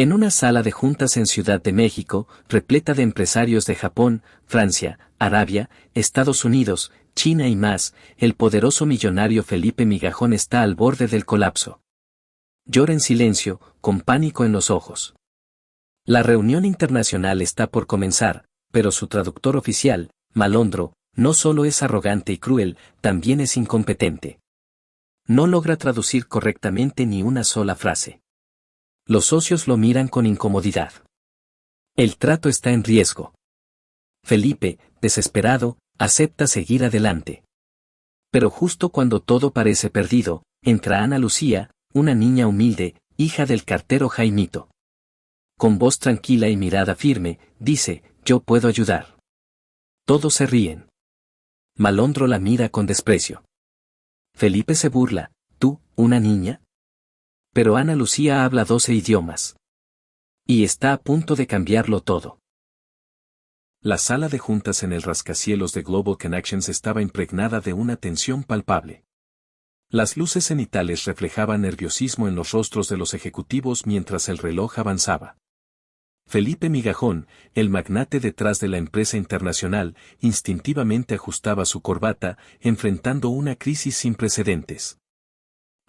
En una sala de juntas en Ciudad de México, repleta de empresarios de Japón, Francia, Arabia, Estados Unidos, China y más, el poderoso millonario Felipe Migajón está al borde del colapso. Llora en silencio, con pánico en los ojos. La reunión internacional está por comenzar, pero su traductor oficial, Malondro, no solo es arrogante y cruel, también es incompetente. No logra traducir correctamente ni una sola frase. Los socios lo miran con incomodidad. El trato está en riesgo. Felipe, desesperado, acepta seguir adelante. Pero justo cuando todo parece perdido, entra Ana Lucía, una niña humilde, hija del cartero Jaimito. Con voz tranquila y mirada firme, dice, yo puedo ayudar. Todos se ríen. Malondro la mira con desprecio. Felipe se burla, ¿tú, una niña? Pero Ana Lucía habla 12 idiomas. Y está a punto de cambiarlo todo. La sala de juntas en el rascacielos de Global Connections estaba impregnada de una tensión palpable. Las luces cenitales reflejaban nerviosismo en los rostros de los ejecutivos mientras el reloj avanzaba. Felipe Migajón, el magnate detrás de la empresa internacional, instintivamente ajustaba su corbata, enfrentando una crisis sin precedentes.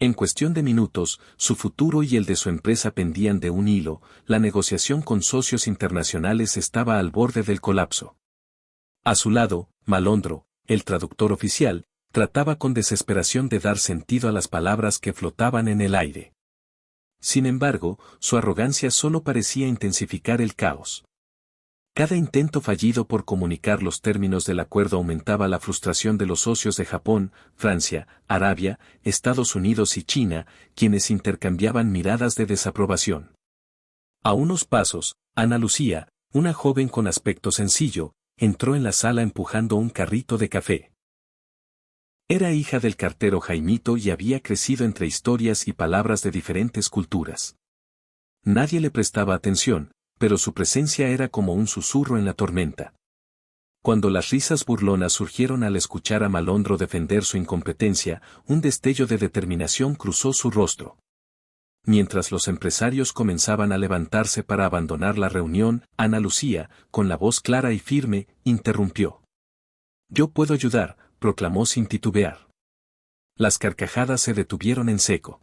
En cuestión de minutos, su futuro y el de su empresa pendían de un hilo, la negociación con socios internacionales estaba al borde del colapso. A su lado, Malondro, el traductor oficial, trataba con desesperación de dar sentido a las palabras que flotaban en el aire. Sin embargo, su arrogancia solo parecía intensificar el caos. Cada intento fallido por comunicar los términos del acuerdo aumentaba la frustración de los socios de Japón, Francia, Arabia, Estados Unidos y China, quienes intercambiaban miradas de desaprobación. A unos pasos, Ana Lucía, una joven con aspecto sencillo, entró en la sala empujando un carrito de café. Era hija del cartero Jaimito y había crecido entre historias y palabras de diferentes culturas. Nadie le prestaba atención, pero su presencia era como un susurro en la tormenta. Cuando las risas burlonas surgieron al escuchar a Malondro defender su incompetencia, un destello de determinación cruzó su rostro. Mientras los empresarios comenzaban a levantarse para abandonar la reunión, Ana Lucía, con la voz clara y firme, interrumpió. Yo puedo ayudar, proclamó sin titubear. Las carcajadas se detuvieron en seco.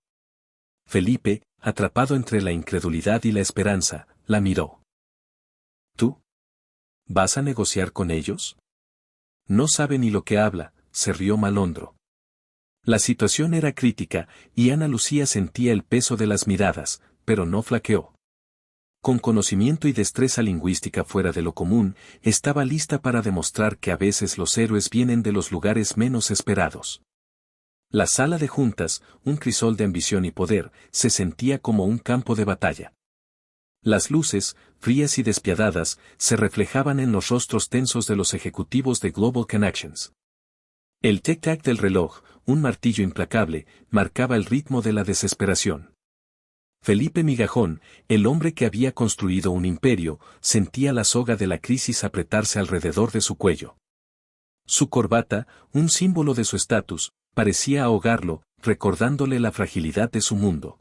Felipe, atrapado entre la incredulidad y la esperanza, la miró. ¿Tú? ¿Vas a negociar con ellos? No sabe ni lo que habla, se rió Malondro. La situación era crítica, y Ana Lucía sentía el peso de las miradas, pero no flaqueó. Con conocimiento y destreza lingüística fuera de lo común, estaba lista para demostrar que a veces los héroes vienen de los lugares menos esperados. La sala de juntas, un crisol de ambición y poder, se sentía como un campo de batalla. Las luces, frías y despiadadas, se reflejaban en los rostros tensos de los ejecutivos de Global Connections. El tic-tac del reloj, un martillo implacable, marcaba el ritmo de la desesperación. Felipe Migajón, el hombre que había construido un imperio, sentía la soga de la crisis apretarse alrededor de su cuello. Su corbata, un símbolo de su estatus, parecía ahogarlo, recordándole la fragilidad de su mundo.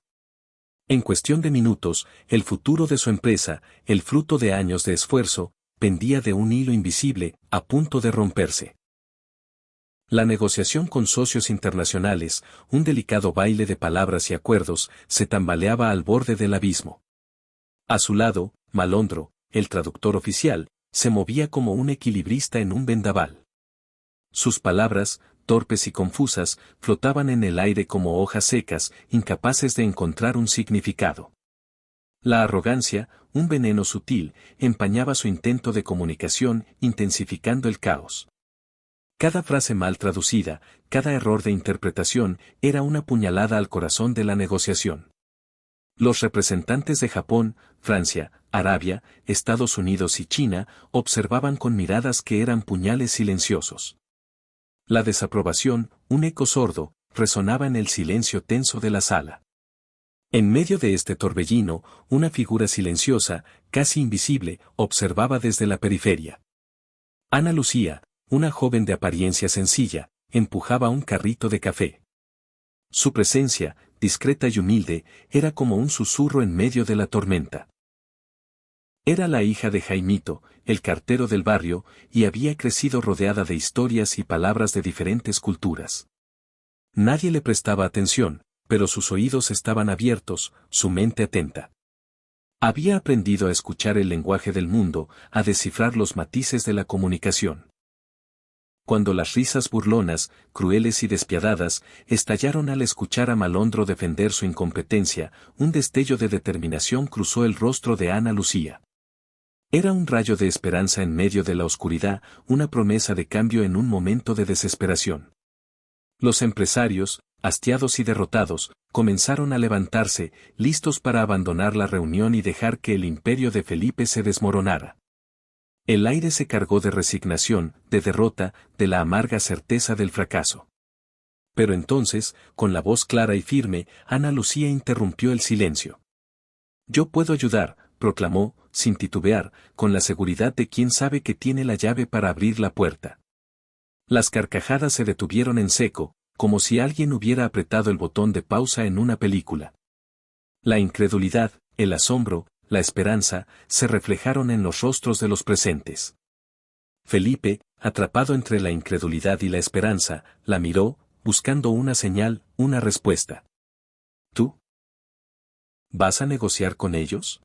En cuestión de minutos, el futuro de su empresa, el fruto de años de esfuerzo, pendía de un hilo invisible, a punto de romperse. La negociación con socios internacionales, un delicado baile de palabras y acuerdos, se tambaleaba al borde del abismo. A su lado, Malondro, el traductor oficial, se movía como un equilibrista en un vendaval. Sus palabras, torpes y confusas, flotaban en el aire como hojas secas, incapaces de encontrar un significado. La arrogancia, un veneno sutil, empañaba su intento de comunicación, intensificando el caos. Cada frase mal traducida, cada error de interpretación, era una puñalada al corazón de la negociación. Los representantes de Japón, Francia, Arabia, Estados Unidos y China observaban con miradas que eran puñales silenciosos. La desaprobación, un eco sordo, resonaba en el silencio tenso de la sala. En medio de este torbellino, una figura silenciosa, casi invisible, observaba desde la periferia. Ana Lucía, una joven de apariencia sencilla, empujaba un carrito de café. Su presencia, discreta y humilde, era como un susurro en medio de la tormenta. Era la hija de Jaimito, el cartero del barrio, y había crecido rodeada de historias y palabras de diferentes culturas. Nadie le prestaba atención, pero sus oídos estaban abiertos, su mente atenta. Había aprendido a escuchar el lenguaje del mundo, a descifrar los matices de la comunicación. Cuando las risas burlonas, crueles y despiadadas, estallaron al escuchar a Malondro defender su incompetencia, un destello de determinación cruzó el rostro de Ana Lucía. Era un rayo de esperanza en medio de la oscuridad, una promesa de cambio en un momento de desesperación. Los empresarios, hastiados y derrotados, comenzaron a levantarse, listos para abandonar la reunión y dejar que el imperio de Felipe se desmoronara. El aire se cargó de resignación, de derrota, de la amarga certeza del fracaso. Pero entonces, con la voz clara y firme, Ana Lucía interrumpió el silencio. «Yo puedo ayudar», proclamó, sin titubear, con la seguridad de quien sabe que tiene la llave para abrir la puerta. Las carcajadas se detuvieron en seco, como si alguien hubiera apretado el botón de pausa en una película. La incredulidad, el asombro, la esperanza, se reflejaron en los rostros de los presentes. Felipe, atrapado entre la incredulidad y la esperanza, la miró, buscando una señal, una respuesta. ¿Tú? ¿Vas a negociar con ellos?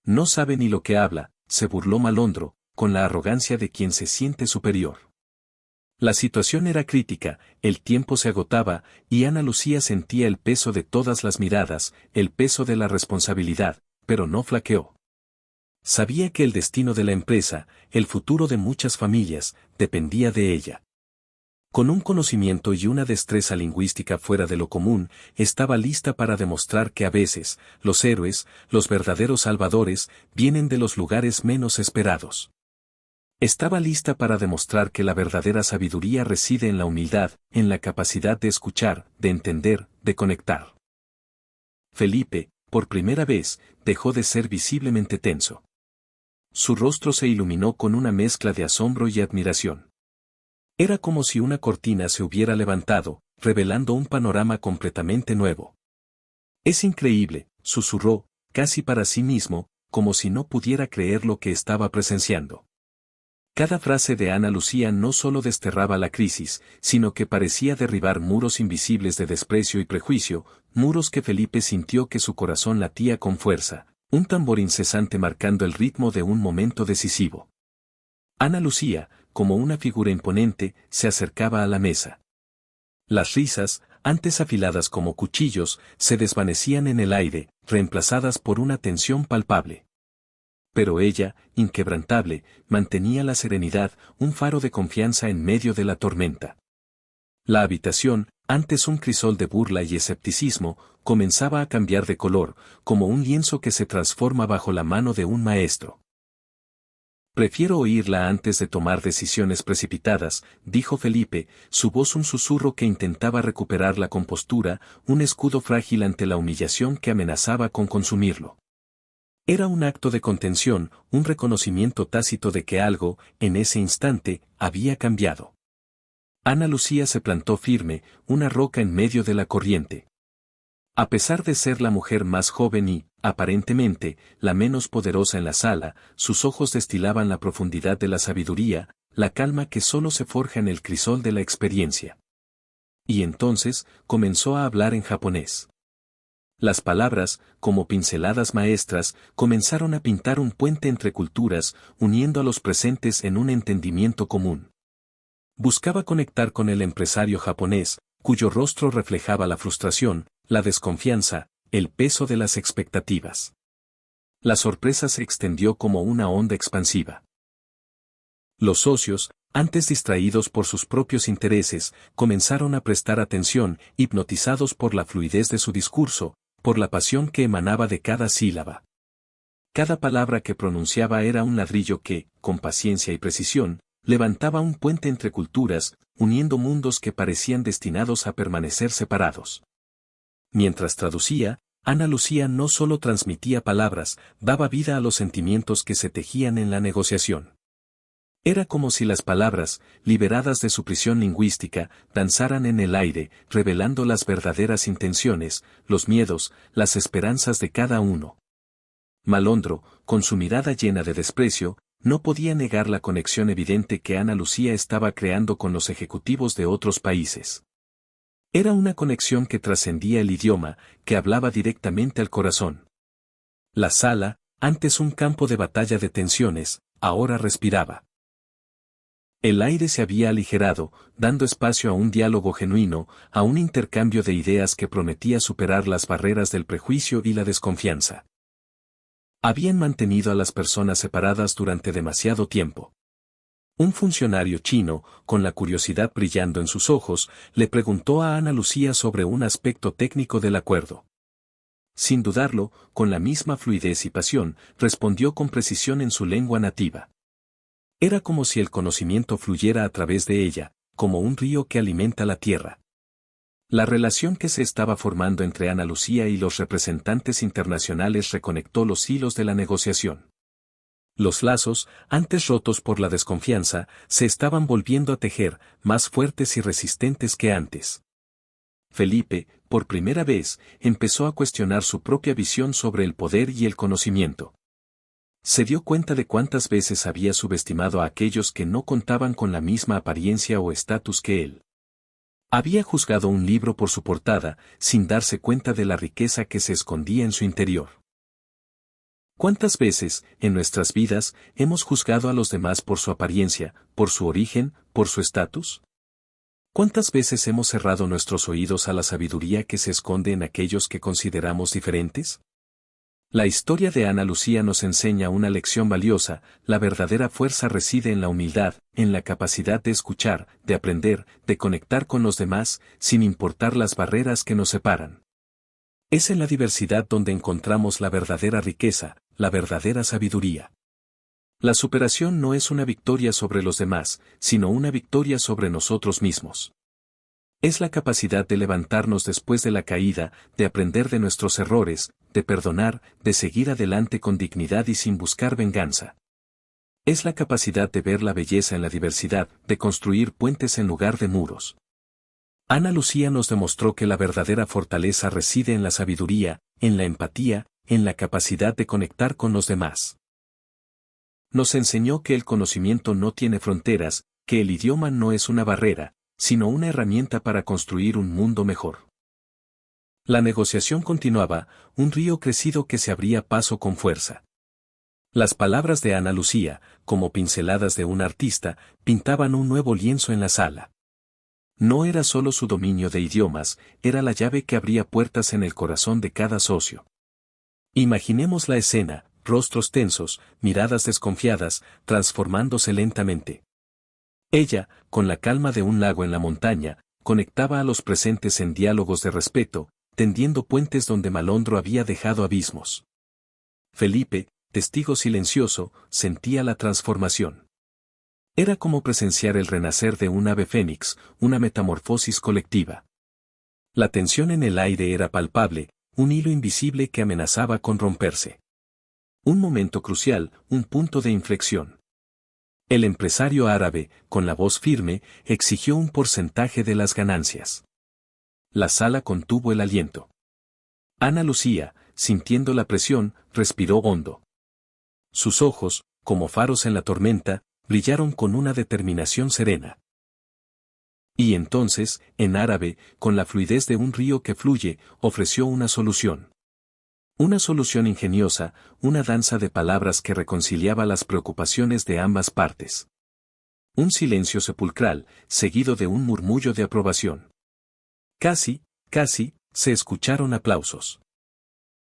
No sabe ni lo que habla, se burló Malondro, con la arrogancia de quien se siente superior. La situación era crítica, el tiempo se agotaba, y Ana Lucía sentía el peso de todas las miradas, el peso de la responsabilidad, pero no flaqueó. Sabía que el destino de la empresa, el futuro de muchas familias, dependía de ella. Con un conocimiento y una destreza lingüística fuera de lo común, estaba lista para demostrar que a veces, los héroes, los verdaderos salvadores, vienen de los lugares menos esperados. Estaba lista para demostrar que la verdadera sabiduría reside en la humildad, en la capacidad de escuchar, de entender, de conectar. Felipe, por primera vez, dejó de ser visiblemente tenso. Su rostro se iluminó con una mezcla de asombro y admiración. Era como si una cortina se hubiera levantado, revelando un panorama completamente nuevo. «Es increíble», susurró, casi para sí mismo, como si no pudiera creer lo que estaba presenciando. Cada frase de Ana Lucía no solo desterraba la crisis, sino que parecía derribar muros invisibles de desprecio y prejuicio, muros que Felipe sintió que su corazón latía con fuerza, un tambor incesante marcando el ritmo de un momento decisivo. Ana Lucía, como una figura imponente, se acercaba a la mesa. Las risas, antes afiladas como cuchillos, se desvanecían en el aire, reemplazadas por una tensión palpable. Pero ella, inquebrantable, mantenía la serenidad, un faro de confianza en medio de la tormenta. La habitación, antes un crisol de burla y escepticismo, comenzaba a cambiar de color, como un lienzo que se transforma bajo la mano de un maestro. «Prefiero oírla antes de tomar decisiones precipitadas», dijo Felipe, su voz un susurro que intentaba recuperar la compostura, un escudo frágil ante la humillación que amenazaba con consumirlo. Era un acto de contención, un reconocimiento tácito de que algo, en ese instante, había cambiado. Ana Lucía se plantó firme, una roca en medio de la corriente. A pesar de ser la mujer más joven y, aparentemente, la menos poderosa en la sala, sus ojos destilaban la profundidad de la sabiduría, la calma que solo se forja en el crisol de la experiencia. Y entonces, comenzó a hablar en japonés. Las palabras, como pinceladas maestras, comenzaron a pintar un puente entre culturas, uniendo a los presentes en un entendimiento común. Buscaba conectar con el empresario japonés, cuyo rostro reflejaba la frustración, la desconfianza, el peso de las expectativas. La sorpresa se extendió como una onda expansiva. Los socios, antes distraídos por sus propios intereses, comenzaron a prestar atención, hipnotizados por la fluidez de su discurso, por la pasión que emanaba de cada sílaba. Cada palabra que pronunciaba era un ladrillo que, con paciencia y precisión, levantaba un puente entre culturas, uniendo mundos que parecían destinados a permanecer separados. Mientras traducía, Ana Lucía no solo transmitía palabras, daba vida a los sentimientos que se tejían en la negociación. Era como si las palabras, liberadas de su prisión lingüística, danzaran en el aire, revelando las verdaderas intenciones, los miedos, las esperanzas de cada uno. Malondro, con su mirada llena de desprecio, no podía negar la conexión evidente que Ana Lucía estaba creando con los ejecutivos de otros países. Era una conexión que trascendía el idioma, que hablaba directamente al corazón. La sala, antes un campo de batalla de tensiones, ahora respiraba. El aire se había aligerado, dando espacio a un diálogo genuino, a un intercambio de ideas que prometía superar las barreras del prejuicio y la desconfianza. Habían mantenido a las personas separadas durante demasiado tiempo. Un funcionario chino, con la curiosidad brillando en sus ojos, le preguntó a Ana Lucía sobre un aspecto técnico del acuerdo. Sin dudarlo, con la misma fluidez y pasión, respondió con precisión en su lengua nativa. Era como si el conocimiento fluyera a través de ella, como un río que alimenta la tierra. La relación que se estaba formando entre Ana Lucía y los representantes internacionales reconectó los hilos de la negociación. Los lazos, antes rotos por la desconfianza, se estaban volviendo a tejer, más fuertes y resistentes que antes. Felipe, por primera vez, empezó a cuestionar su propia visión sobre el poder y el conocimiento. Se dio cuenta de cuántas veces había subestimado a aquellos que no contaban con la misma apariencia o estatus que él. Había juzgado un libro por su portada, sin darse cuenta de la riqueza que se escondía en su interior. ¿Cuántas veces, en nuestras vidas, hemos juzgado a los demás por su apariencia, por su origen, por su estatus? ¿Cuántas veces hemos cerrado nuestros oídos a la sabiduría que se esconde en aquellos que consideramos diferentes? La historia de Ana Lucía nos enseña una lección valiosa: la verdadera fuerza reside en la humildad, en la capacidad de escuchar, de aprender, de conectar con los demás, sin importar las barreras que nos separan. Es en la diversidad donde encontramos la verdadera riqueza, la verdadera sabiduría. La superación no es una victoria sobre los demás, sino una victoria sobre nosotros mismos. Es la capacidad de levantarnos después de la caída, de aprender de nuestros errores, de perdonar, de seguir adelante con dignidad y sin buscar venganza. Es la capacidad de ver la belleza en la diversidad, de construir puentes en lugar de muros. Ana Lucía nos demostró que la verdadera fortaleza reside en la sabiduría, en la empatía, en la capacidad de conectar con los demás. Nos enseñó que el conocimiento no tiene fronteras, que el idioma no es una barrera, sino una herramienta para construir un mundo mejor. La negociación continuaba, un río crecido que se abría paso con fuerza. Las palabras de Ana Lucía, como pinceladas de un artista, pintaban un nuevo lienzo en la sala. No era solo su dominio de idiomas, era la llave que abría puertas en el corazón de cada socio. Imaginemos la escena: rostros tensos, miradas desconfiadas, transformándose lentamente. Ella, con la calma de un lago en la montaña, conectaba a los presentes en diálogos de respeto, tendiendo puentes donde Malondro había dejado abismos. Felipe, testigo silencioso, sentía la transformación. Era como presenciar el renacer de un ave fénix, una metamorfosis colectiva. La tensión en el aire era palpable, un hilo invisible que amenazaba con romperse. Un momento crucial, un punto de inflexión. El empresario árabe, con la voz firme, exigió un porcentaje de las ganancias. La sala contuvo el aliento. Ana Lucía, sintiendo la presión, respiró hondo. Sus ojos, como faros en la tormenta, brillaron con una determinación serena. Y entonces, en árabe, con la fluidez de un río que fluye, ofreció una solución. Una solución ingeniosa, una danza de palabras que reconciliaba las preocupaciones de ambas partes. Un silencio sepulcral, seguido de un murmullo de aprobación. Casi, se escucharon aplausos.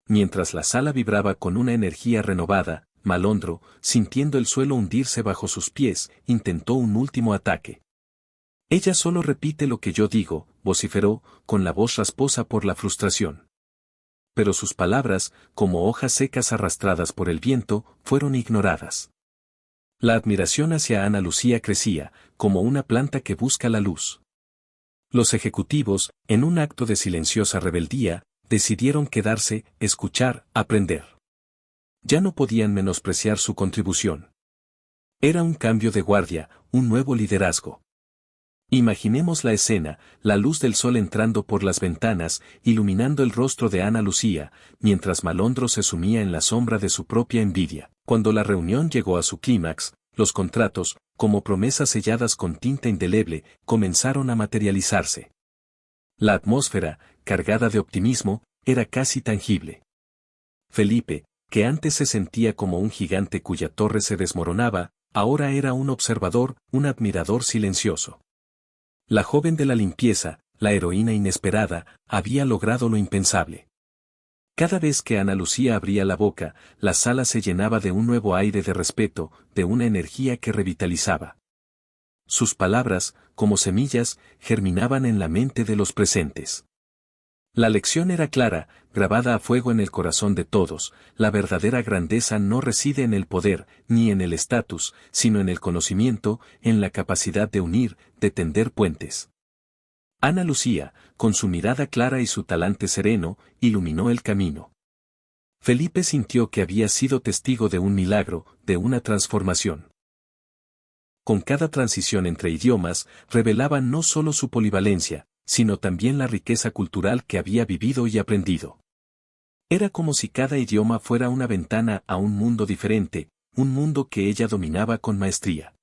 Mientras la sala vibraba con una energía renovada, Malondro, sintiendo el suelo hundirse bajo sus pies, intentó un último ataque. Ella solo repite lo que yo digo, vociferó, con la voz rasposa por la frustración. Pero sus palabras, como hojas secas arrastradas por el viento, fueron ignoradas. La admiración hacia Ana Lucía crecía, como una planta que busca la luz. Los ejecutivos, en un acto de silenciosa rebeldía, decidieron quedarse, escuchar, aprender. Ya no podían menospreciar su contribución. Era un cambio de guardia, un nuevo liderazgo. Imaginemos la escena, la luz del sol entrando por las ventanas, iluminando el rostro de Ana Lucía, mientras Malondro se sumía en la sombra de su propia envidia. Cuando la reunión llegó a su clímax, los contratos, como promesas selladas con tinta indeleble, comenzaron a materializarse. La atmósfera, cargada de optimismo, era casi tangible. Felipe, que antes se sentía como un gigante cuya torre se desmoronaba, ahora era un observador, un admirador silencioso. La joven de la limpieza, la heroína inesperada, había logrado lo impensable. Cada vez que Ana Lucía abría la boca, la sala se llenaba de un nuevo aire de respeto, de una energía que revitalizaba. Sus palabras, como semillas, germinaban en la mente de los presentes. La lección era clara, grabada a fuego en el corazón de todos: la verdadera grandeza no reside en el poder, ni en el estatus, sino en el conocimiento, en la capacidad de unir, de tender puentes. Ana Lucía, con su mirada clara y su talante sereno, iluminó el camino. Felipe sintió que había sido testigo de un milagro, de una transformación. Con cada transición entre idiomas, revelaba no solo su polivalencia, sino también la riqueza cultural que había vivido y aprendido. Era como si cada idioma fuera una ventana a un mundo diferente, un mundo que ella dominaba con maestría.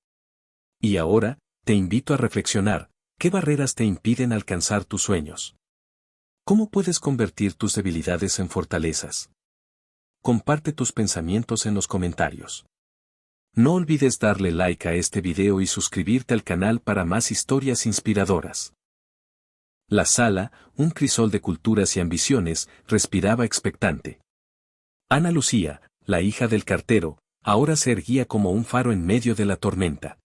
Y ahora, te invito a reflexionar: ¿qué barreras te impiden alcanzar tus sueños? ¿Cómo puedes convertir tus debilidades en fortalezas? Comparte tus pensamientos en los comentarios. No olvides darle like a este video y suscribirte al canal para más historias inspiradoras. La sala, un crisol de culturas y ambiciones, respiraba expectante. Ana Lucía, la hija del cartero, ahora se erguía como un faro en medio de la tormenta.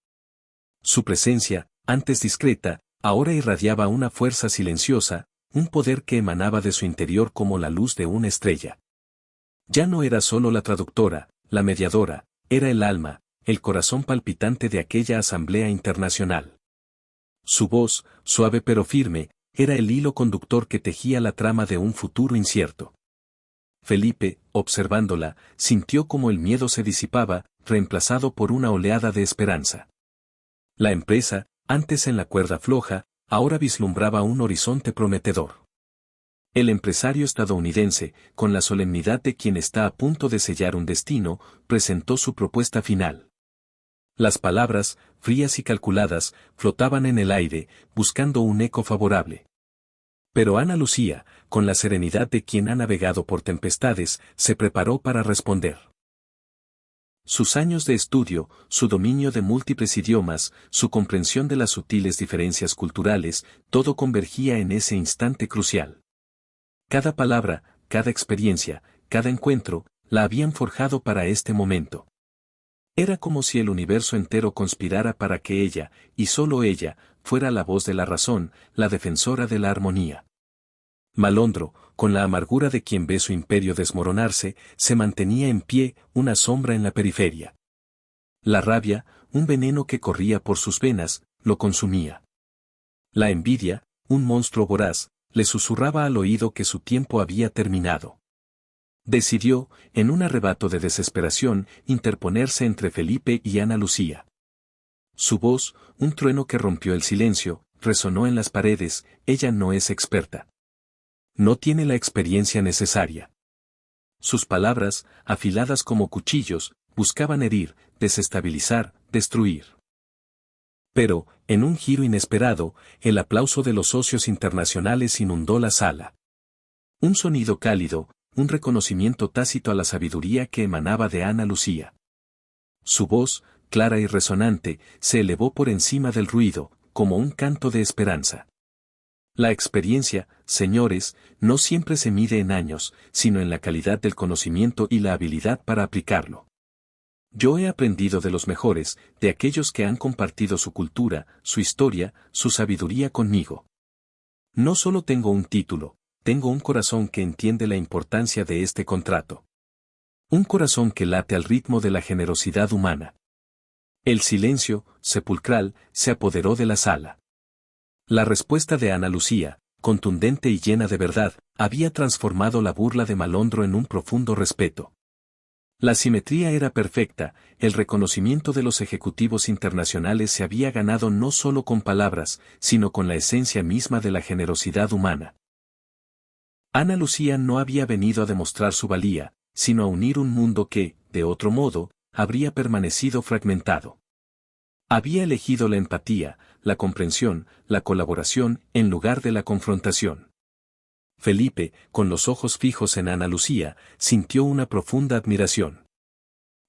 Su presencia, antes discreta, ahora irradiaba una fuerza silenciosa, un poder que emanaba de su interior como la luz de una estrella. Ya no era solo la traductora, la mediadora, era el alma, el corazón palpitante de aquella asamblea internacional. Su voz, suave pero firme, era el hilo conductor que tejía la trama de un futuro incierto. Felipe, observándola, sintió como el miedo se disipaba, reemplazado por una oleada de esperanza. La empresa, antes en la cuerda floja, ahora vislumbraba un horizonte prometedor. El empresario estadounidense, con la solemnidad de quien está a punto de sellar un destino, presentó su propuesta final. Las palabras, frías y calculadas, flotaban en el aire, buscando un eco favorable. Pero Ana Lucía, con la serenidad de quien ha navegado por tempestades, se preparó para responder. Sus años de estudio, su dominio de múltiples idiomas, su comprensión de las sutiles diferencias culturales, todo convergía en ese instante crucial. Cada palabra, cada experiencia, cada encuentro, la habían forjado para este momento. Era como si el universo entero conspirara para que ella, y solo ella, fuera la voz de la razón, la defensora de la armonía. Malondro, con la amargura de quien ve su imperio desmoronarse, se mantenía en pie, una sombra en la periferia. La rabia, un veneno que corría por sus venas, lo consumía. La envidia, un monstruo voraz, le susurraba al oído que su tiempo había terminado. Decidió, en un arrebato de desesperación, interponerse entre Felipe y Ana Lucía. Su voz, un trueno que rompió el silencio, resonó en las paredes: ella no es experta. No tiene la experiencia necesaria. Sus palabras, afiladas como cuchillos, buscaban herir, desestabilizar, destruir. Pero, en un giro inesperado, el aplauso de los socios internacionales inundó la sala. Un sonido cálido, un reconocimiento tácito a la sabiduría que emanaba de Ana Lucía. Su voz, clara y resonante, se elevó por encima del ruido, como un canto de esperanza. La experiencia, señores, no siempre se mide en años, sino en la calidad del conocimiento y la habilidad para aplicarlo. Yo he aprendido de los mejores, de aquellos que han compartido su cultura, su historia, su sabiduría conmigo. No solo tengo un título, tengo un corazón que entiende la importancia de este contrato. Un corazón que late al ritmo de la generosidad humana. El silencio, sepulcral, se apoderó de la sala. La respuesta de Ana Lucía, contundente y llena de verdad, había transformado la burla de Malondro en un profundo respeto. La simetría era perfecta, el reconocimiento de los ejecutivos internacionales se había ganado no solo con palabras, sino con la esencia misma de la generosidad humana. Ana Lucía no había venido a demostrar su valía, sino a unir un mundo que, de otro modo, habría permanecido fragmentado. Había elegido la empatía, la comprensión, la colaboración, en lugar de la confrontación. Felipe, con los ojos fijos en Ana Lucía, sintió una profunda admiración.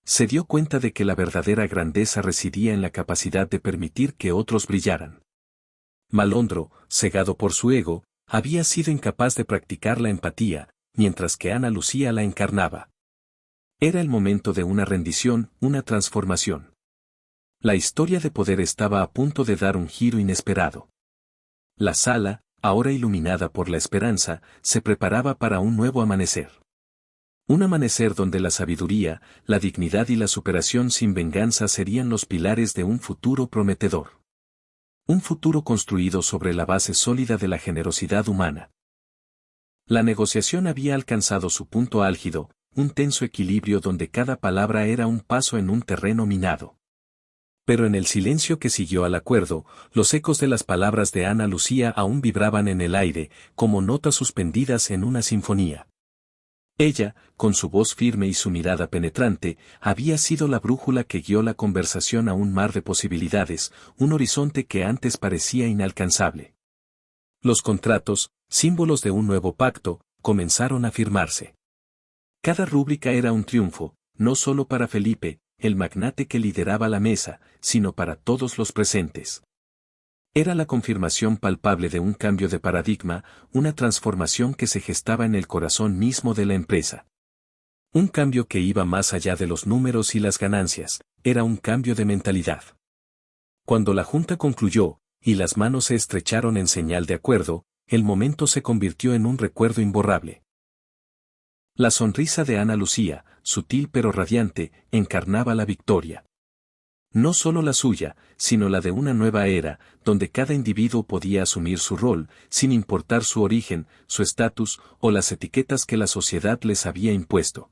Se dio cuenta de que la verdadera grandeza residía en la capacidad de permitir que otros brillaran. Malondro, cegado por su ego, había sido incapaz de practicar la empatía, mientras que Ana Lucía la encarnaba. Era el momento de una rendición, una transformación. La historia de poder estaba a punto de dar un giro inesperado. La sala, ahora iluminada por la esperanza, se preparaba para un nuevo amanecer. Un amanecer donde la sabiduría, la dignidad y la superación sin venganza serían los pilares de un futuro prometedor. Un futuro construido sobre la base sólida de la generosidad humana. La negociación había alcanzado su punto álgido, un tenso equilibrio donde cada palabra era un paso en un terreno minado. Pero en el silencio que siguió al acuerdo, los ecos de las palabras de Ana Lucía aún vibraban en el aire, como notas suspendidas en una sinfonía. Ella, con su voz firme y su mirada penetrante, había sido la brújula que guió la conversación a un mar de posibilidades, un horizonte que antes parecía inalcanzable. Los contratos, símbolos de un nuevo pacto, comenzaron a firmarse. Cada rúbrica era un triunfo, no solo para Felipe, el magnate que lideraba la mesa, sino para todos los presentes. Era la confirmación palpable de un cambio de paradigma, una transformación que se gestaba en el corazón mismo de la empresa. Un cambio que iba más allá de los números y las ganancias, era un cambio de mentalidad. Cuando la junta concluyó, y las manos se estrecharon en señal de acuerdo, el momento se convirtió en un recuerdo imborrable. La sonrisa de Ana Lucía, sutil pero radiante, encarnaba la victoria. No solo la suya, sino la de una nueva era, donde cada individuo podía asumir su rol, sin importar su origen, su estatus o las etiquetas que la sociedad les había impuesto.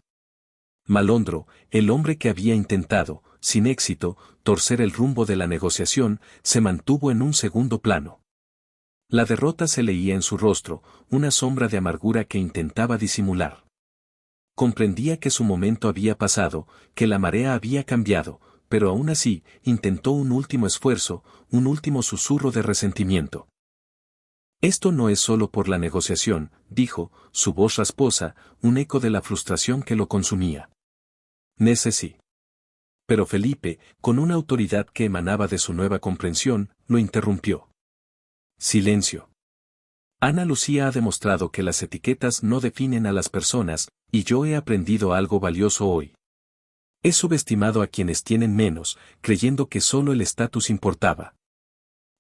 Malondro, el hombre que había intentado, sin éxito, torcer el rumbo de la negociación, se mantuvo en un segundo plano. La derrota se leía en su rostro, una sombra de amargura que intentaba disimular. Comprendía que su momento había pasado, que la marea había cambiado, pero aún así, intentó un último esfuerzo, un último susurro de resentimiento. Esto no es solo por la negociación, dijo, su voz rasposa, un eco de la frustración que lo consumía. Sí. Pero Felipe, con una autoridad que emanaba de su nueva comprensión, lo interrumpió. Silencio. Ana Lucía ha demostrado que las etiquetas no definen a las personas, y yo he aprendido algo valioso hoy. He subestimado a quienes tienen menos, creyendo que solo el estatus importaba.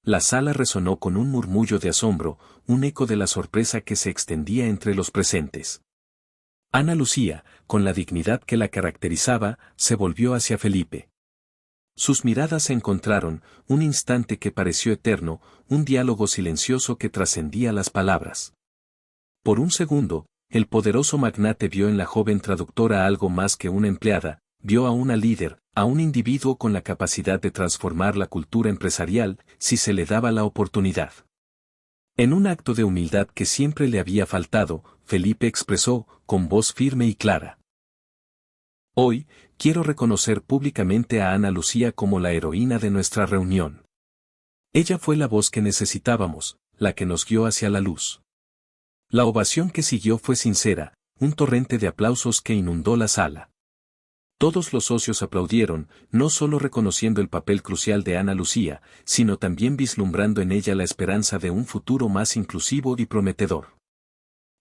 La sala resonó con un murmullo de asombro, un eco de la sorpresa que se extendía entre los presentes. Ana Lucía, con la dignidad que la caracterizaba, se volvió hacia Felipe. Sus miradas se encontraron, un instante que pareció eterno, un diálogo silencioso que trascendía las palabras. Por un segundo, el poderoso magnate vio en la joven traductora algo más que una empleada, vio a una líder, a un individuo con la capacidad de transformar la cultura empresarial, si se le daba la oportunidad. En un acto de humildad que siempre le había faltado, Felipe expresó, con voz firme y clara: Hoy, quiero reconocer públicamente a Ana Lucía como la heroína de nuestra reunión. Ella fue la voz que necesitábamos, la que nos guió hacia la luz. La ovación que siguió fue sincera, un torrente de aplausos que inundó la sala. Todos los socios aplaudieron, no solo reconociendo el papel crucial de Ana Lucía, sino también vislumbrando en ella la esperanza de un futuro más inclusivo y prometedor.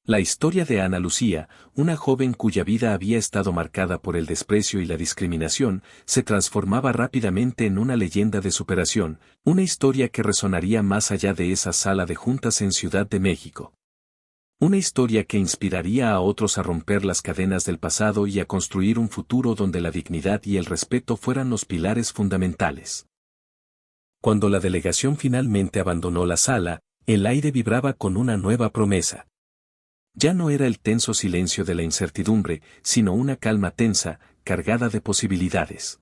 La historia de Ana Lucía, una joven cuya vida había estado marcada por el desprecio y la discriminación, se transformaba rápidamente en una leyenda de superación, una historia que resonaría más allá de esa sala de juntas en Ciudad de México. Una historia que inspiraría a otros a romper las cadenas del pasado y a construir un futuro donde la dignidad y el respeto fueran los pilares fundamentales. Cuando la delegación finalmente abandonó la sala, el aire vibraba con una nueva promesa. Ya no era el tenso silencio de la incertidumbre, sino una calma tensa, cargada de posibilidades.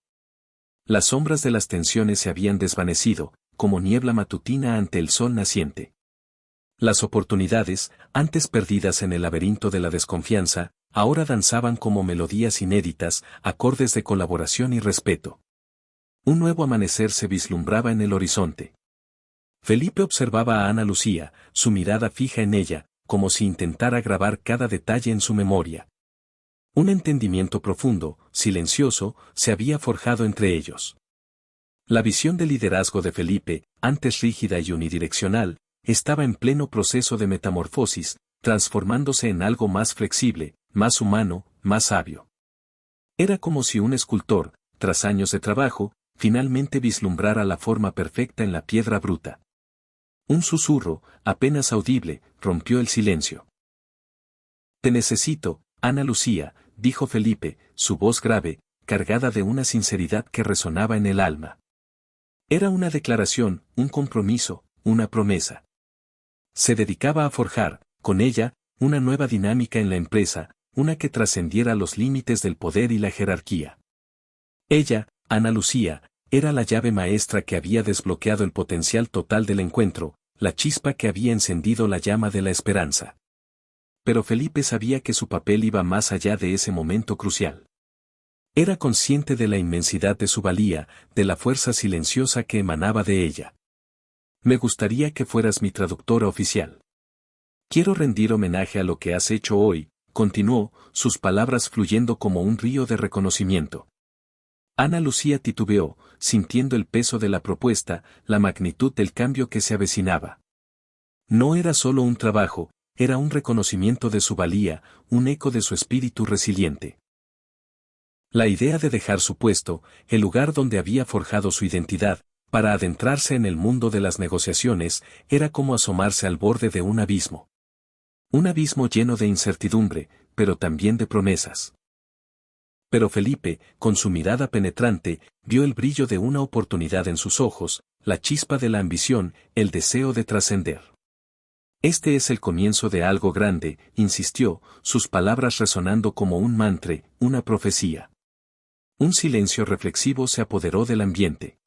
Las sombras de las tensiones se habían desvanecido, como niebla matutina ante el sol naciente. Las oportunidades, antes perdidas en el laberinto de la desconfianza, ahora danzaban como melodías inéditas, acordes de colaboración y respeto. Un nuevo amanecer se vislumbraba en el horizonte. Felipe observaba a Ana Lucía, su mirada fija en ella, como si intentara grabar cada detalle en su memoria. Un entendimiento profundo, silencioso, se había forjado entre ellos. La visión de liderazgo de Felipe, antes rígida y unidireccional, estaba en pleno proceso de metamorfosis, transformándose en algo más flexible, más humano, más sabio. Era como si un escultor, tras años de trabajo, finalmente vislumbrara la forma perfecta en la piedra bruta. Un susurro, apenas audible, rompió el silencio. «Te necesito, Ana Lucía», dijo Felipe, su voz grave, cargada de una sinceridad que resonaba en el alma. Era una declaración, un compromiso, una promesa. Se dedicaba a forjar, con ella, una nueva dinámica en la empresa, una que trascendiera los límites del poder y la jerarquía. Ella, Ana Lucía, era la llave maestra que había desbloqueado el potencial total del encuentro, la chispa que había encendido la llama de la esperanza. Pero Felipe sabía que su papel iba más allá de ese momento crucial. Era consciente de la inmensidad de su valía, de la fuerza silenciosa que emanaba de ella. «Me gustaría que fueras mi traductora oficial. Quiero rendir homenaje a lo que has hecho hoy», continuó, sus palabras fluyendo como un río de reconocimiento. Ana Lucía titubeó, sintiendo el peso de la propuesta, la magnitud del cambio que se avecinaba. No era solo un trabajo, era un reconocimiento de su valía, un eco de su espíritu resiliente. La idea de dejar su puesto, el lugar donde había forjado su identidad, para adentrarse en el mundo de las negociaciones, era como asomarse al borde de un abismo. Un abismo lleno de incertidumbre, pero también de promesas. Pero Felipe, con su mirada penetrante, vio el brillo de una oportunidad en sus ojos, la chispa de la ambición, el deseo de trascender. «Este es el comienzo de algo grande», insistió, sus palabras resonando como un mantra, una profecía. Un silencio reflexivo se apoderó del ambiente.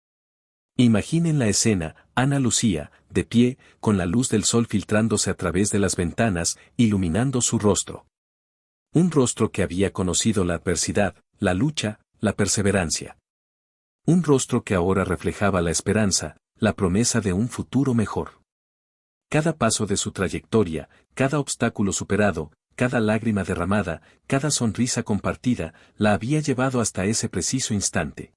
Imaginen la escena, Ana Lucía, de pie, con la luz del sol filtrándose a través de las ventanas, iluminando su rostro. Un rostro que había conocido la adversidad, la lucha, la perseverancia. Un rostro que ahora reflejaba la esperanza, la promesa de un futuro mejor. Cada paso de su trayectoria, cada obstáculo superado, cada lágrima derramada, cada sonrisa compartida, la había llevado hasta ese preciso instante.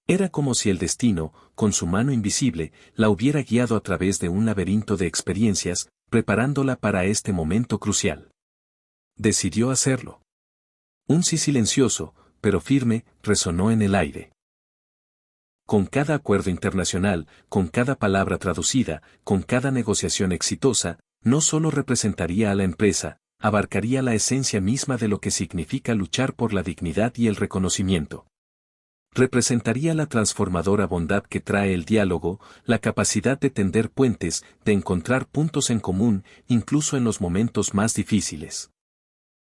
Era como si el destino, con su mano invisible, la hubiera guiado a través de un laberinto de experiencias, preparándola para este momento crucial. Decidió hacerlo. Un sí silencioso, pero firme, resonó en el aire. Con cada acuerdo internacional, con cada palabra traducida, con cada negociación exitosa, no solo representaría a la empresa, abarcaría la esencia misma de lo que significa luchar por la dignidad y el reconocimiento. Representaría la transformadora bondad que trae el diálogo, la capacidad de tender puentes, de encontrar puntos en común, incluso en los momentos más difíciles.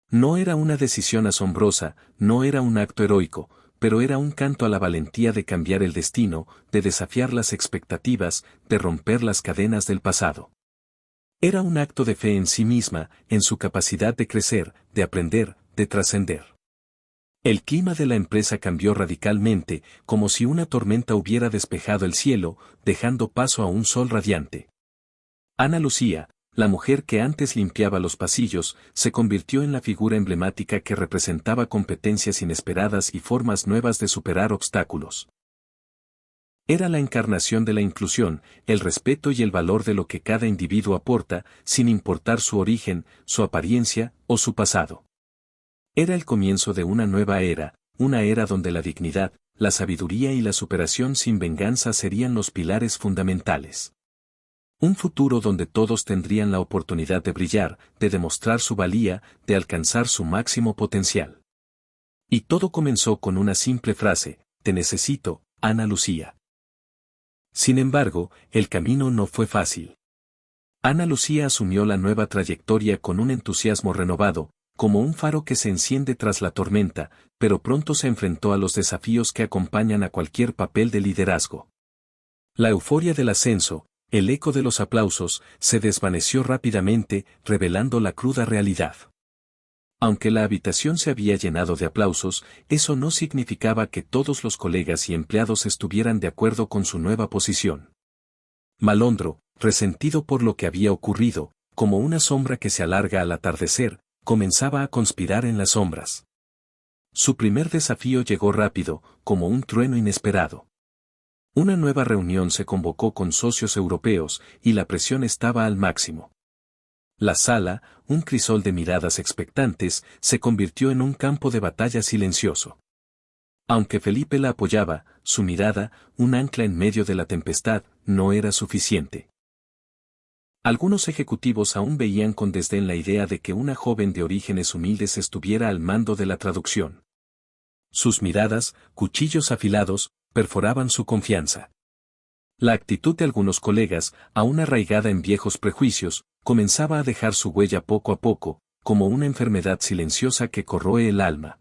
No era una decisión asombrosa, no era un acto heroico, pero era un canto a la valentía de cambiar el destino, de desafiar las expectativas, de romper las cadenas del pasado. Era un acto de fe en sí misma, en su capacidad de crecer, de aprender, de trascender. El clima de la empresa cambió radicalmente, como si una tormenta hubiera despejado el cielo, dejando paso a un sol radiante. Ana Lucía, la mujer que antes limpiaba los pasillos, se convirtió en la figura emblemática que representaba competencias inesperadas y formas nuevas de superar obstáculos. Era la encarnación de la inclusión, el respeto y el valor de lo que cada individuo aporta, sin importar su origen, su apariencia o su pasado. Era el comienzo de una nueva era, una era donde la dignidad, la sabiduría y la superación sin venganza serían los pilares fundamentales. Un futuro donde todos tendrían la oportunidad de brillar, de demostrar su valía, de alcanzar su máximo potencial. Y todo comenzó con una simple frase: «Te necesito, Ana Lucía». Sin embargo, el camino no fue fácil. Ana Lucía asumió la nueva trayectoria con un entusiasmo renovado, como un faro que se enciende tras la tormenta, pero pronto se enfrentó a los desafíos que acompañan a cualquier papel de liderazgo. La euforia del ascenso, el eco de los aplausos, se desvaneció rápidamente, revelando la cruda realidad. Aunque la habitación se había llenado de aplausos, eso no significaba que todos los colegas y empleados estuvieran de acuerdo con su nueva posición. Malondro, resentido por lo que había ocurrido, como una sombra que se alarga al atardecer, comenzaba a conspirar en las sombras. Su primer desafío llegó rápido, como un trueno inesperado. Una nueva reunión se convocó con socios europeos, y la presión estaba al máximo. La sala, un crisol de miradas expectantes, se convirtió en un campo de batalla silencioso. Aunque Felipe la apoyaba, su mirada, un ancla en medio de la tempestad, no era suficiente. Algunos ejecutivos aún veían con desdén la idea de que una joven de orígenes humildes estuviera al mando de la traducción. Sus miradas, cuchillos afilados, perforaban su confianza. La actitud de algunos colegas, aún arraigada en viejos prejuicios, comenzaba a dejar su huella poco a poco, como una enfermedad silenciosa que corroe el alma.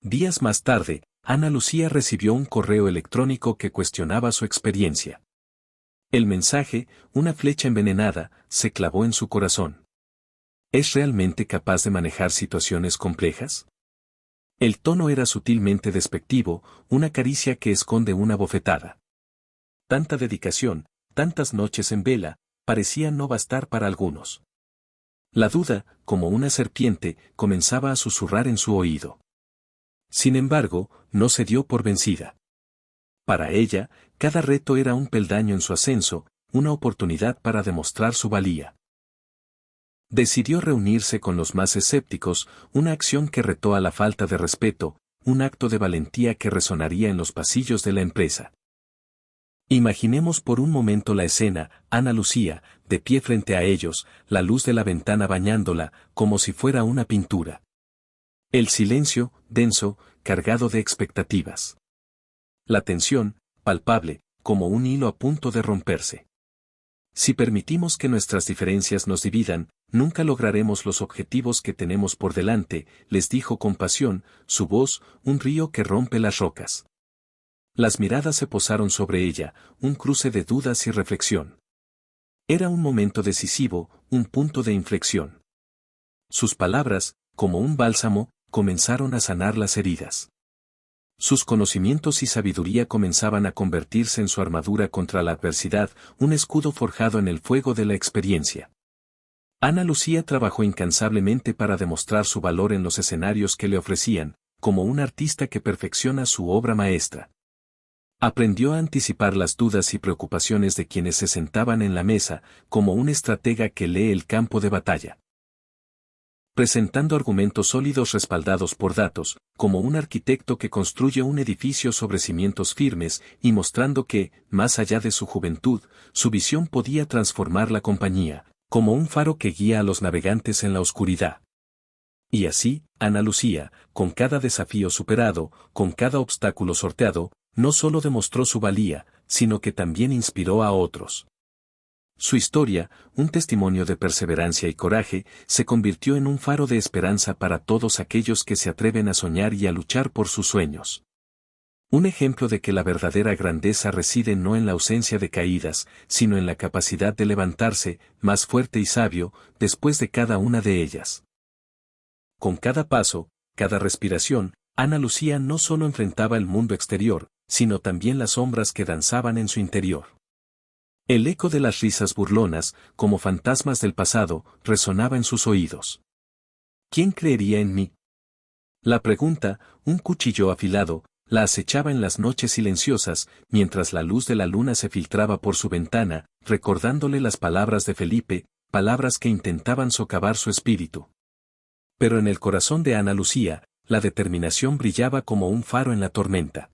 Días más tarde, Ana Lucía recibió un correo electrónico que cuestionaba su experiencia. El mensaje, una flecha envenenada, se clavó en su corazón. ¿Es realmente capaz de manejar situaciones complejas? El tono era sutilmente despectivo, una caricia que esconde una bofetada. Tanta dedicación, tantas noches en vela, parecía no bastar para algunos. La duda, como una serpiente, comenzaba a susurrar en su oído. Sin embargo, no se dio por vencida. Para ella, cada reto era un peldaño en su ascenso, una oportunidad para demostrar su valía. Decidió reunirse con los más escépticos, una acción que retó a la falta de respeto, un acto de valentía que resonaría en los pasillos de la empresa. Imaginemos por un momento la escena, Ana Lucía, de pie frente a ellos, la luz de la ventana bañándola, como si fuera una pintura. El silencio, denso, cargado de expectativas. La tensión, palpable, como un hilo a punto de romperse. Si permitimos que nuestras diferencias nos dividan, nunca lograremos los objetivos que tenemos por delante, les dijo con pasión, su voz, un río que rompe las rocas. Las miradas se posaron sobre ella, un cruce de dudas y reflexión. Era un momento decisivo, un punto de inflexión. Sus palabras, como un bálsamo, comenzaron a sanar las heridas. Sus conocimientos y sabiduría comenzaban a convertirse en su armadura contra la adversidad, un escudo forjado en el fuego de la experiencia. Ana Lucía trabajó incansablemente para demostrar su valor en los escenarios que le ofrecían, como un artista que perfecciona su obra maestra. Aprendió a anticipar las dudas y preocupaciones de quienes se sentaban en la mesa, como un estratega que lee el campo de batalla. Presentando argumentos sólidos respaldados por datos, como un arquitecto que construye un edificio sobre cimientos firmes, y mostrando que, más allá de su juventud, su visión podía transformar la compañía, como un faro que guía a los navegantes en la oscuridad. Y así, Ana Lucía, con cada desafío superado, con cada obstáculo sorteado, no solo demostró su valía, sino que también inspiró a otros. Su historia, un testimonio de perseverancia y coraje, se convirtió en un faro de esperanza para todos aquellos que se atreven a soñar y a luchar por sus sueños. Un ejemplo de que la verdadera grandeza reside no en la ausencia de caídas, sino en la capacidad de levantarse, más fuerte y sabio, después de cada una de ellas. Con cada paso, cada respiración, Ana Lucía no solo enfrentaba el mundo exterior, sino también las sombras que danzaban en su interior. El eco de las risas burlonas, como fantasmas del pasado, resonaba en sus oídos. ¿Quién creería en mí? La pregunta, un cuchillo afilado, la acechaba en las noches silenciosas, mientras la luz de la luna se filtraba por su ventana, recordándole las palabras de Felipe, palabras que intentaban socavar su espíritu. Pero en el corazón de Ana Lucía, la determinación brillaba como un faro en la tormenta.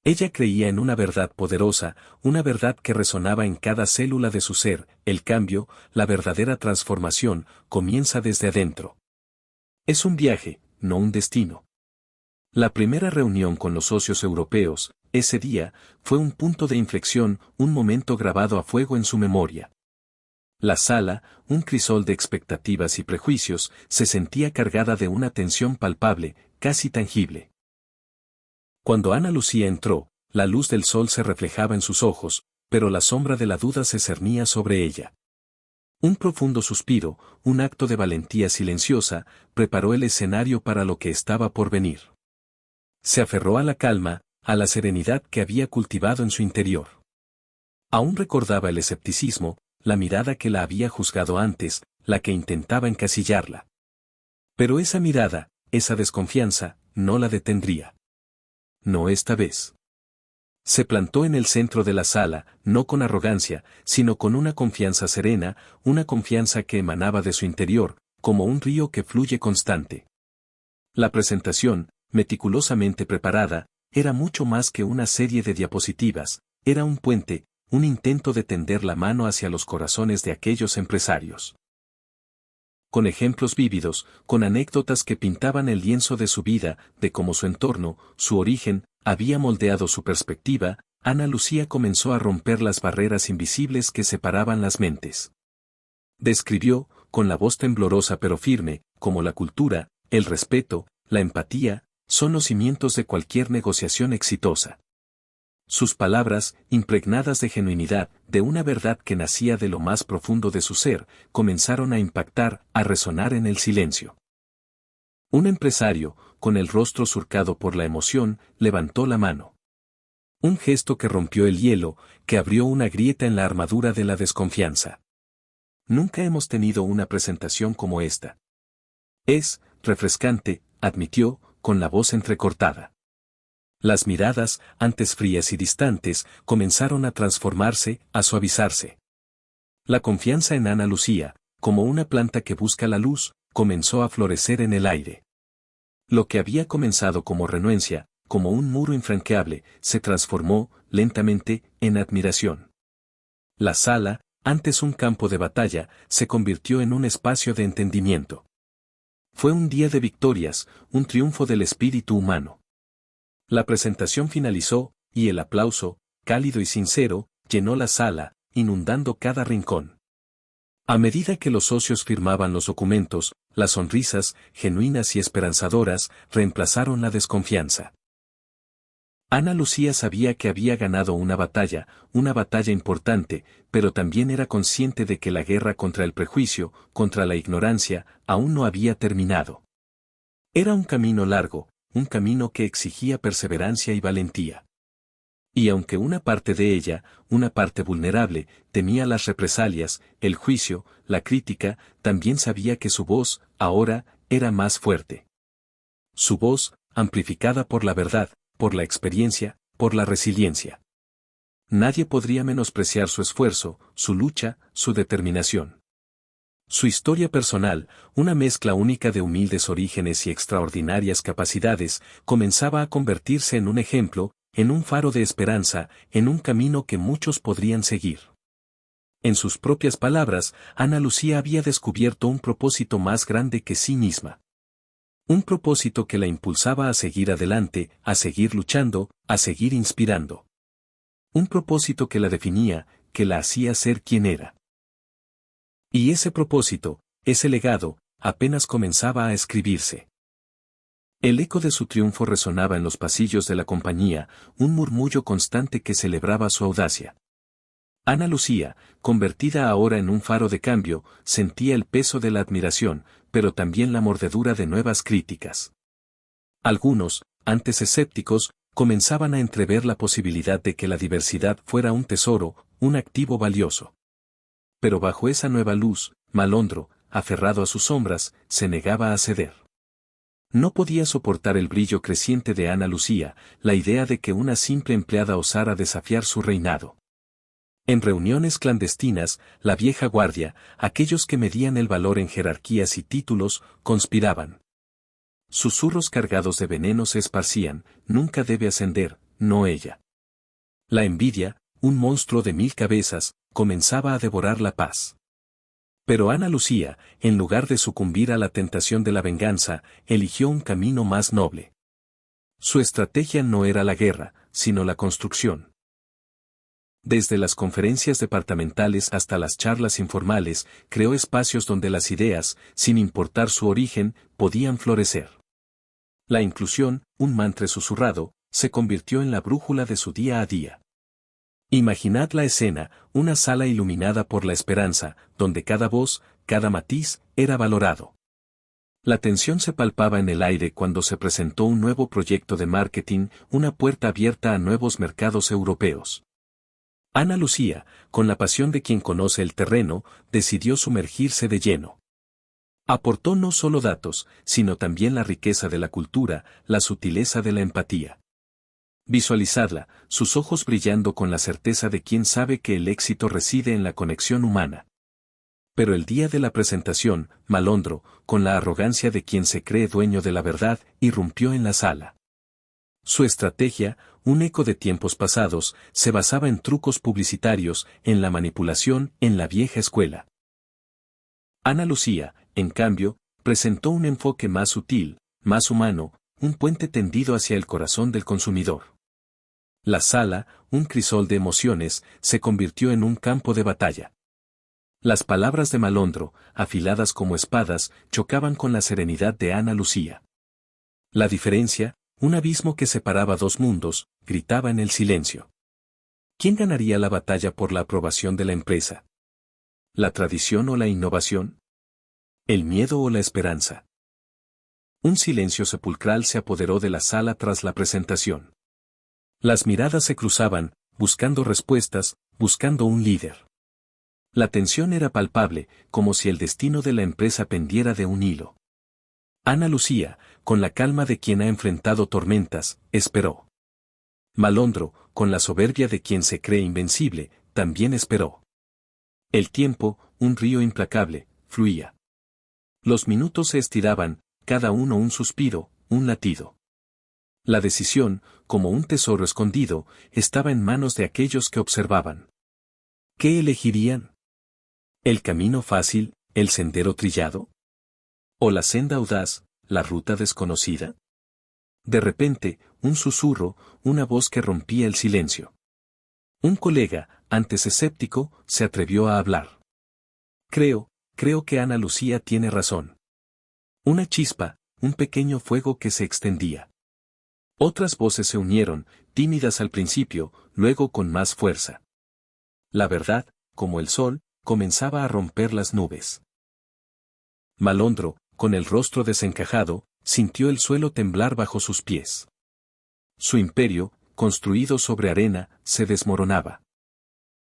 Ella creía en una verdad poderosa, una verdad que resonaba en cada célula de su ser: el cambio, la verdadera transformación, comienza desde adentro. Es un viaje, no un destino. La primera reunión con los socios europeos, ese día, fue un punto de inflexión, un momento grabado a fuego en su memoria. La sala, un crisol de expectativas y prejuicios, se sentía cargada de una tensión palpable, casi tangible. Cuando Ana Lucía entró, la luz del sol se reflejaba en sus ojos, pero la sombra de la duda se cernía sobre ella. Un profundo suspiro, un acto de valentía silenciosa, preparó el escenario para lo que estaba por venir. Se aferró a la calma, a la serenidad que había cultivado en su interior. Aún recordaba el escepticismo, la mirada que la había juzgado antes, la que intentaba encasillarla. Pero esa mirada, esa desconfianza, no la detendría. No esta vez. Se plantó en el centro de la sala, no con arrogancia, sino con una confianza serena, una confianza que emanaba de su interior, como un río que fluye constante. La presentación, meticulosamente preparada, era mucho más que una serie de diapositivas, era un puente, un intento de tender la mano hacia los corazones de aquellos empresarios. Con ejemplos vívidos, con anécdotas que pintaban el lienzo de su vida, de cómo su entorno, su origen, había moldeado su perspectiva, Ana Lucía comenzó a romper las barreras invisibles que separaban las mentes. Describió, con la voz temblorosa pero firme, como la cultura, el respeto, la empatía, son los cimientos de cualquier negociación exitosa. Sus palabras, impregnadas de genuinidad, de una verdad que nacía de lo más profundo de su ser, comenzaron a impactar, a resonar en el silencio. Un empresario, con el rostro surcado por la emoción, levantó la mano. Un gesto que rompió el hielo, que abrió una grieta en la armadura de la desconfianza. Nunca hemos tenido una presentación como esta. Es refrescante, admitió, con la voz entrecortada. Las miradas, antes frías y distantes, comenzaron a transformarse, a suavizarse. La confianza en Ana Lucía, como una planta que busca la luz, comenzó a florecer en el aire. Lo que había comenzado como renuencia, como un muro infranqueable, se transformó, lentamente, en admiración. La sala, antes un campo de batalla, se convirtió en un espacio de entendimiento. Fue un día de victorias, un triunfo del espíritu humano. La presentación finalizó, y el aplauso, cálido y sincero, llenó la sala, inundando cada rincón. A medida que los socios firmaban los documentos, las sonrisas, genuinas y esperanzadoras, reemplazaron la desconfianza. Ana Lucía sabía que había ganado una batalla importante, pero también era consciente de que la guerra contra el prejuicio, contra la ignorancia, aún no había terminado. Era un camino largo, un camino que exigía perseverancia y valentía. Y aunque una parte de ella, una parte vulnerable, temía las represalias, el juicio, la crítica, también sabía que su voz, ahora, era más fuerte. Su voz, amplificada por la verdad, por la experiencia, por la resiliencia. Nadie podría menospreciar su esfuerzo, su lucha, su determinación. Su historia personal, una mezcla única de humildes orígenes y extraordinarias capacidades, comenzaba a convertirse en un ejemplo, en un faro de esperanza, en un camino que muchos podrían seguir. En sus propias palabras, Ana Lucía había descubierto un propósito más grande que sí misma. Un propósito que la impulsaba a seguir adelante, a seguir luchando, a seguir inspirando. Un propósito que la definía, que la hacía ser quien era. Y ese propósito, ese legado, apenas comenzaba a escribirse. El eco de su triunfo resonaba en los pasillos de la compañía, un murmullo constante que celebraba su audacia. Ana Lucía, convertida ahora en un faro de cambio, sentía el peso de la admiración, pero también la mordedura de nuevas críticas. Algunos, antes escépticos, comenzaban a entrever la posibilidad de que la diversidad fuera un tesoro, un activo valioso. Pero bajo esa nueva luz, Malondro, aferrado a sus sombras, se negaba a ceder. No podía soportar el brillo creciente de Ana Lucía, la idea de que una simple empleada osara desafiar su reinado. En reuniones clandestinas, la vieja guardia, aquellos que medían el valor en jerarquías y títulos, conspiraban. Susurros cargados de veneno se esparcían, nunca debe ascender, no ella. La envidia, un monstruo de 1000 cabezas, comenzaba a devorar la paz. Pero Ana Lucía, en lugar de sucumbir a la tentación de la venganza, eligió un camino más noble. Su estrategia no era la guerra, sino la construcción. Desde las conferencias departamentales hasta las charlas informales, creó espacios donde las ideas, sin importar su origen, podían florecer. La inclusión, un mantra susurrado, se convirtió en la brújula de su día a día. Imaginad la escena, una sala iluminada por la esperanza, donde cada voz, cada matiz, era valorado. La tensión se palpaba en el aire cuando se presentó un nuevo proyecto de marketing, una puerta abierta a nuevos mercados europeos. Ana Lucía, con la pasión de quien conoce el terreno, decidió sumergirse de lleno. Aportó no solo datos, sino también la riqueza de la cultura, la sutileza de la empatía. Visualizadla, sus ojos brillando con la certeza de quien sabe que el éxito reside en la conexión humana. Pero el día de la presentación, Malondro, con la arrogancia de quien se cree dueño de la verdad, irrumpió en la sala. Su estrategia, un eco de tiempos pasados, se basaba en trucos publicitarios, en la manipulación, en la vieja escuela. Ana Lucía, en cambio, presentó un enfoque más sutil, más humano, un puente tendido hacia el corazón del consumidor. La sala, un crisol de emociones, se convirtió en un campo de batalla. Las palabras de Malondro, afiladas como espadas, chocaban con la serenidad de Ana Lucía. La diferencia, un abismo que separaba dos mundos, gritaba en el silencio. ¿Quién ganaría la batalla por la aprobación de la empresa? ¿La tradición o la innovación? ¿El miedo o la esperanza? Un silencio sepulcral se apoderó de la sala tras la presentación. Las miradas se cruzaban, buscando respuestas, buscando un líder. La tensión era palpable, como si el destino de la empresa pendiera de un hilo. Ana Lucía, con la calma de quien ha enfrentado tormentas, esperó. Malondro, con la soberbia de quien se cree invencible, también esperó. El tiempo, un río implacable, fluía. Los minutos se estiraban, cada uno un suspiro, un latido. La decisión, como un tesoro escondido, estaba en manos de aquellos que observaban. ¿Qué elegirían? ¿El camino fácil, el sendero trillado? ¿O la senda audaz, la ruta desconocida? De repente, un susurro, una voz que rompía el silencio. Un colega, antes escéptico, se atrevió a hablar. Creo que Ana Lucía tiene razón. Una chispa, un pequeño fuego que se extendía. Otras voces se unieron, tímidas al principio, luego con más fuerza. La verdad, como el sol, comenzaba a romper las nubes. Malondro, con el rostro desencajado, sintió el suelo temblar bajo sus pies. Su imperio, construido sobre arena, se desmoronaba.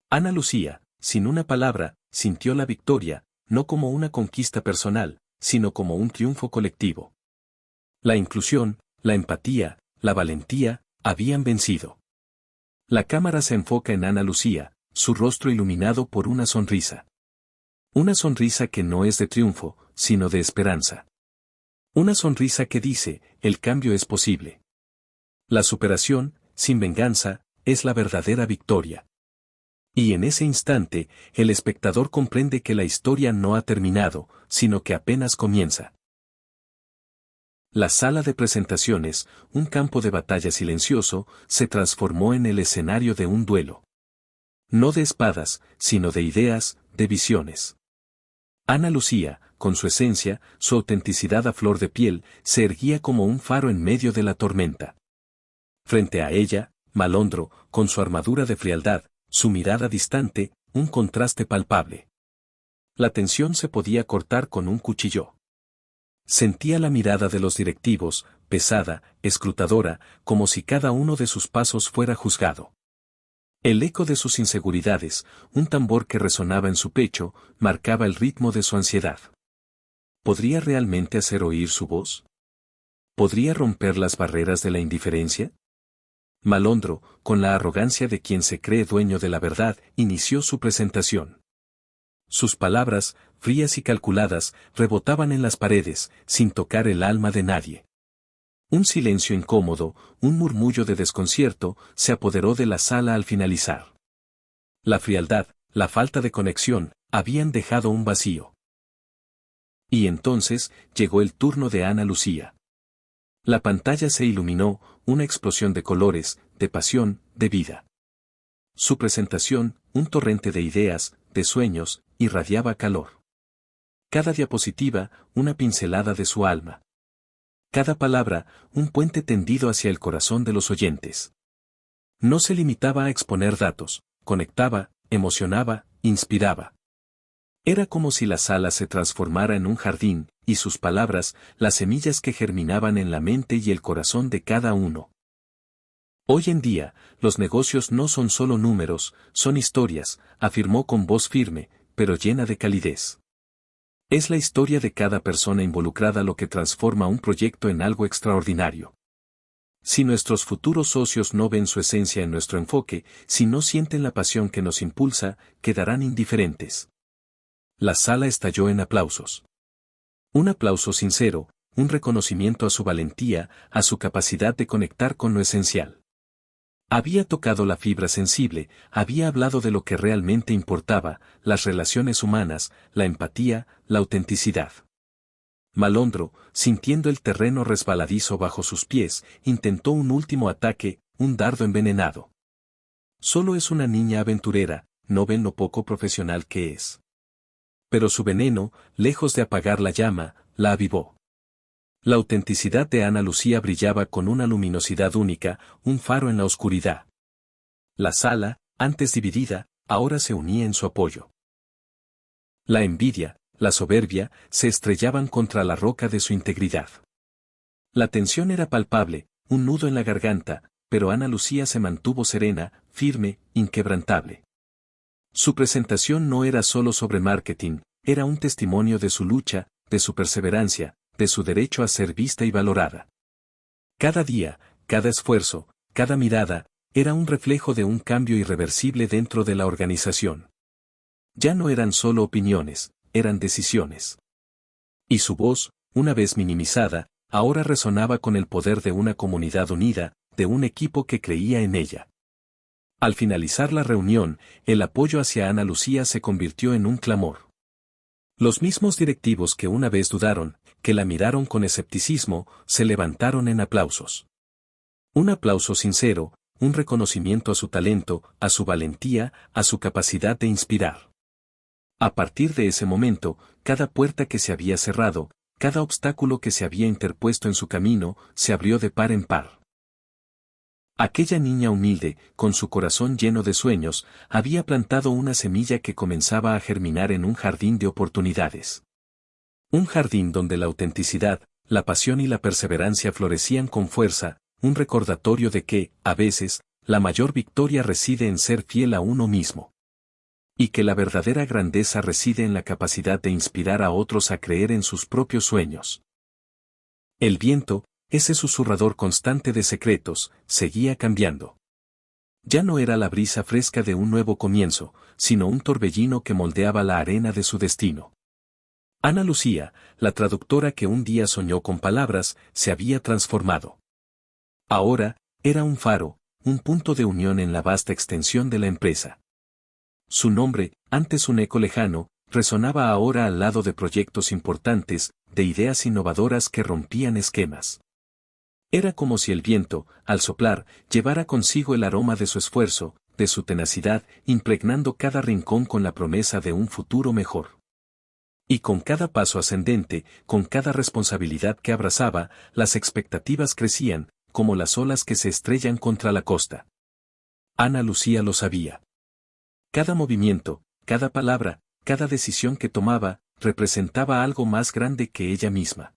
Ana Lucía, sin una palabra, sintió la victoria, no como una conquista personal, sino como un triunfo colectivo. La inclusión, la empatía, la valentía, habían vencido. La cámara se enfoca en Ana Lucía, su rostro iluminado por una sonrisa. Una sonrisa que no es de triunfo, sino de esperanza. Una sonrisa que dice, el cambio es posible. La superación, sin venganza, es la verdadera victoria. Y en ese instante, el espectador comprende que la historia no ha terminado, sino que apenas comienza. La sala de presentaciones, un campo de batalla silencioso, se transformó en el escenario de un duelo. No de espadas, sino de ideas, de visiones. Ana Lucía, con su esencia, su autenticidad a flor de piel, se erguía como un faro en medio de la tormenta. Frente a ella, Malondro, con su armadura de frialdad, su mirada distante, un contraste palpable. La tensión se podía cortar con un cuchillo. Sentía la mirada de los directivos, pesada, escrutadora, como si cada uno de sus pasos fuera juzgado. El eco de sus inseguridades, un tambor que resonaba en su pecho, marcaba el ritmo de su ansiedad. ¿Podría realmente hacer oír su voz? ¿Podría romper las barreras de la indiferencia? Malondro, con la arrogancia de quien se cree dueño de la verdad, inició su presentación. Sus palabras, frías y calculadas, rebotaban en las paredes, sin tocar el alma de nadie. Un silencio incómodo, un murmullo de desconcierto, se apoderó de la sala al finalizar. La frialdad, la falta de conexión, habían dejado un vacío. Y entonces, llegó el turno de Ana Lucía. La pantalla se iluminó, una explosión de colores, de pasión, de vida. Su presentación, un torrente de ideas, de sueños, irradiaba calor. Cada diapositiva, una pincelada de su alma. Cada palabra, un puente tendido hacia el corazón de los oyentes. No se limitaba a exponer datos, conectaba, emocionaba, inspiraba. Era como si la sala se transformara en un jardín, y sus palabras, las semillas que germinaban en la mente y el corazón de cada uno. Hoy en día, los negocios no son solo números, son historias, afirmó con voz firme, pero llena de calidez. Es la historia de cada persona involucrada lo que transforma un proyecto en algo extraordinario. Si nuestros futuros socios no ven su esencia en nuestro enfoque, si no sienten la pasión que nos impulsa, quedarán indiferentes. La sala estalló en aplausos. Un aplauso sincero, un reconocimiento a su valentía, a su capacidad de conectar con lo esencial. Había tocado la fibra sensible, había hablado de lo que realmente importaba, las relaciones humanas, la empatía, la autenticidad. Malondro, sintiendo el terreno resbaladizo bajo sus pies, intentó un último ataque, un dardo envenenado. Solo es una niña aventurera, no ven lo poco profesional que es. Pero su veneno, lejos de apagar la llama, la avivó. La autenticidad de Ana Lucía brillaba con una luminosidad única, un faro en la oscuridad. La sala, antes dividida, ahora se unía en su apoyo. La envidia, la soberbia, se estrellaban contra la roca de su integridad. La tensión era palpable, un nudo en la garganta, pero Ana Lucía se mantuvo serena, firme, inquebrantable. Su presentación no era solo sobre marketing, era un testimonio de su lucha, de su perseverancia, de su derecho a ser vista y valorada. Cada día, cada esfuerzo, cada mirada, era un reflejo de un cambio irreversible dentro de la organización. Ya no eran solo opiniones, eran decisiones. Y su voz, una vez minimizada, ahora resonaba con el poder de una comunidad unida, de un equipo que creía en ella. Al finalizar la reunión, el apoyo hacia Ana Lucía se convirtió en un clamor. Los mismos directivos que una vez dudaron, que la miraron con escepticismo, se levantaron en aplausos. Un aplauso sincero, un reconocimiento a su talento, a su valentía, a su capacidad de inspirar. A partir de ese momento, cada puerta que se había cerrado, cada obstáculo que se había interpuesto en su camino, se abrió de par en par. Aquella niña humilde, con su corazón lleno de sueños, había plantado una semilla que comenzaba a germinar en un jardín de oportunidades. Un jardín donde la autenticidad, la pasión y la perseverancia florecían con fuerza, un recordatorio de que, a veces, la mayor victoria reside en ser fiel a uno mismo. Y que la verdadera grandeza reside en la capacidad de inspirar a otros a creer en sus propios sueños. El viento, ese susurrador constante de secretos, seguía cambiando. Ya no era la brisa fresca de un nuevo comienzo, sino un torbellino que moldeaba la arena de su destino. Ana Lucía, la traductora que un día soñó con palabras, se había transformado. Ahora, era un faro, un punto de unión en la vasta extensión de la empresa. Su nombre, antes un eco lejano, resonaba ahora al lado de proyectos importantes, de ideas innovadoras que rompían esquemas. Era como si el viento, al soplar, llevara consigo el aroma de su esfuerzo, de su tenacidad, impregnando cada rincón con la promesa de un futuro mejor. Y con cada paso ascendente, con cada responsabilidad que abrazaba, las expectativas crecían, como las olas que se estrellan contra la costa. Ana Lucía lo sabía. Cada movimiento, cada palabra, cada decisión que tomaba, representaba algo más grande que ella misma.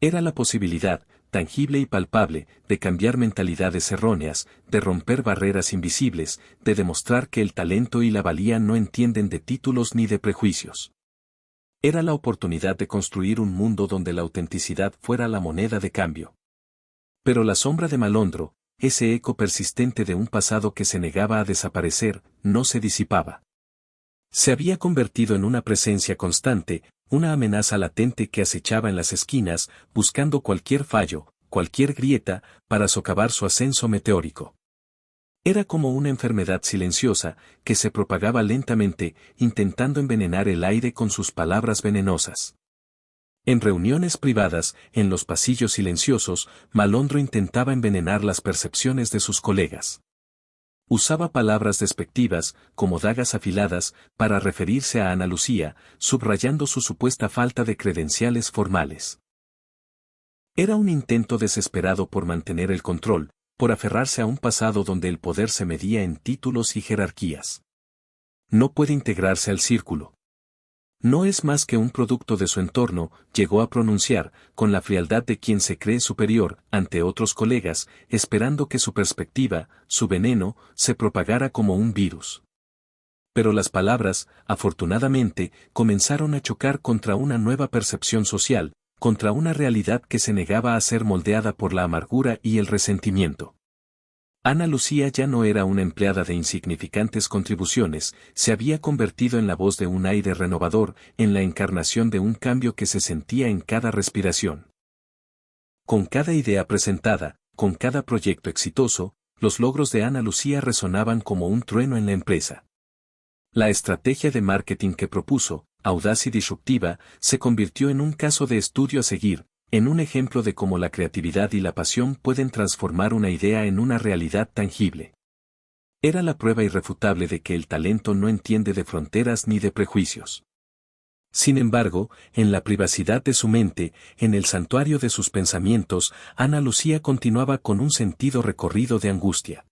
Era la posibilidad, tangible y palpable, de cambiar mentalidades erróneas, de romper barreras invisibles, de demostrar que el talento y la valía no entienden de títulos ni de prejuicios. Era la oportunidad de construir un mundo donde la autenticidad fuera la moneda de cambio. Pero la sombra de Malondro, ese eco persistente de un pasado que se negaba a desaparecer, no se disipaba. Se había convertido en una presencia constante, una amenaza latente que acechaba en las esquinas, buscando cualquier fallo, cualquier grieta, para socavar su ascenso meteórico. Era como una enfermedad silenciosa, que se propagaba lentamente, intentando envenenar el aire con sus palabras venenosas. En reuniones privadas, en los pasillos silenciosos, Malondro intentaba envenenar las percepciones de sus colegas. Usaba palabras despectivas, como dagas afiladas, para referirse a Ana Lucía, subrayando su supuesta falta de credenciales formales. Era un intento desesperado por mantener el control, por aferrarse a un pasado donde el poder se medía en títulos y jerarquías. No puede integrarse al círculo. No es más que un producto de su entorno, llegó a pronunciar, con la frialdad de quien se cree superior, ante otros colegas, esperando que su perspectiva, su veneno, se propagara como un virus. Pero las palabras, afortunadamente, comenzaron a chocar contra una nueva percepción social, contra una realidad que se negaba a ser moldeada por la amargura y el resentimiento. Ana Lucía ya no era una empleada de insignificantes contribuciones, se había convertido en la voz de un aire renovador, en la encarnación de un cambio que se sentía en cada respiración. Con cada idea presentada, con cada proyecto exitoso, los logros de Ana Lucía resonaban como un trueno en la empresa. La estrategia de marketing que propuso, audaz y disruptiva, se convirtió en un caso de estudio a seguir, en un ejemplo de cómo la creatividad y la pasión pueden transformar una idea en una realidad tangible. Era la prueba irrefutable de que el talento no entiende de fronteras ni de prejuicios. Sin embargo, en la privacidad de su mente, en el santuario de sus pensamientos, Ana Lucía continuaba con un sentido recorrido de angustia.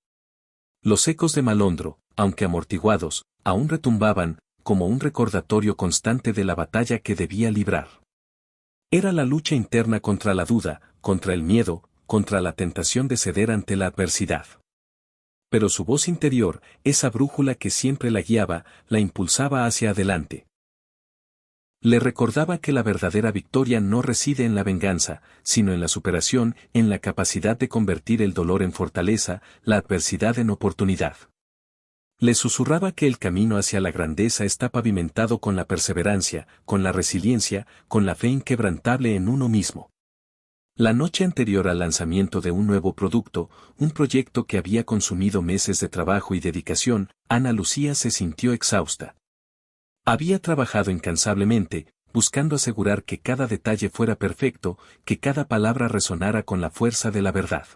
Los ecos de Malondro, aunque amortiguados, aún retumbaban, como un recordatorio constante de la batalla que debía librar. Era la lucha interna contra la duda, contra el miedo, contra la tentación de ceder ante la adversidad. Pero su voz interior, esa brújula que siempre la guiaba, la impulsaba hacia adelante. Le recordaba que la verdadera victoria no reside en la venganza, sino en la superación, en la capacidad de convertir el dolor en fortaleza, la adversidad en oportunidad. Le susurraba que el camino hacia la grandeza está pavimentado con la perseverancia, con la resiliencia, con la fe inquebrantable en uno mismo. La noche anterior al lanzamiento de un nuevo producto, un proyecto que había consumido meses de trabajo y dedicación, Ana Lucía se sintió exhausta. Había trabajado incansablemente, buscando asegurar que cada detalle fuera perfecto, que cada palabra resonara con la fuerza de la verdad.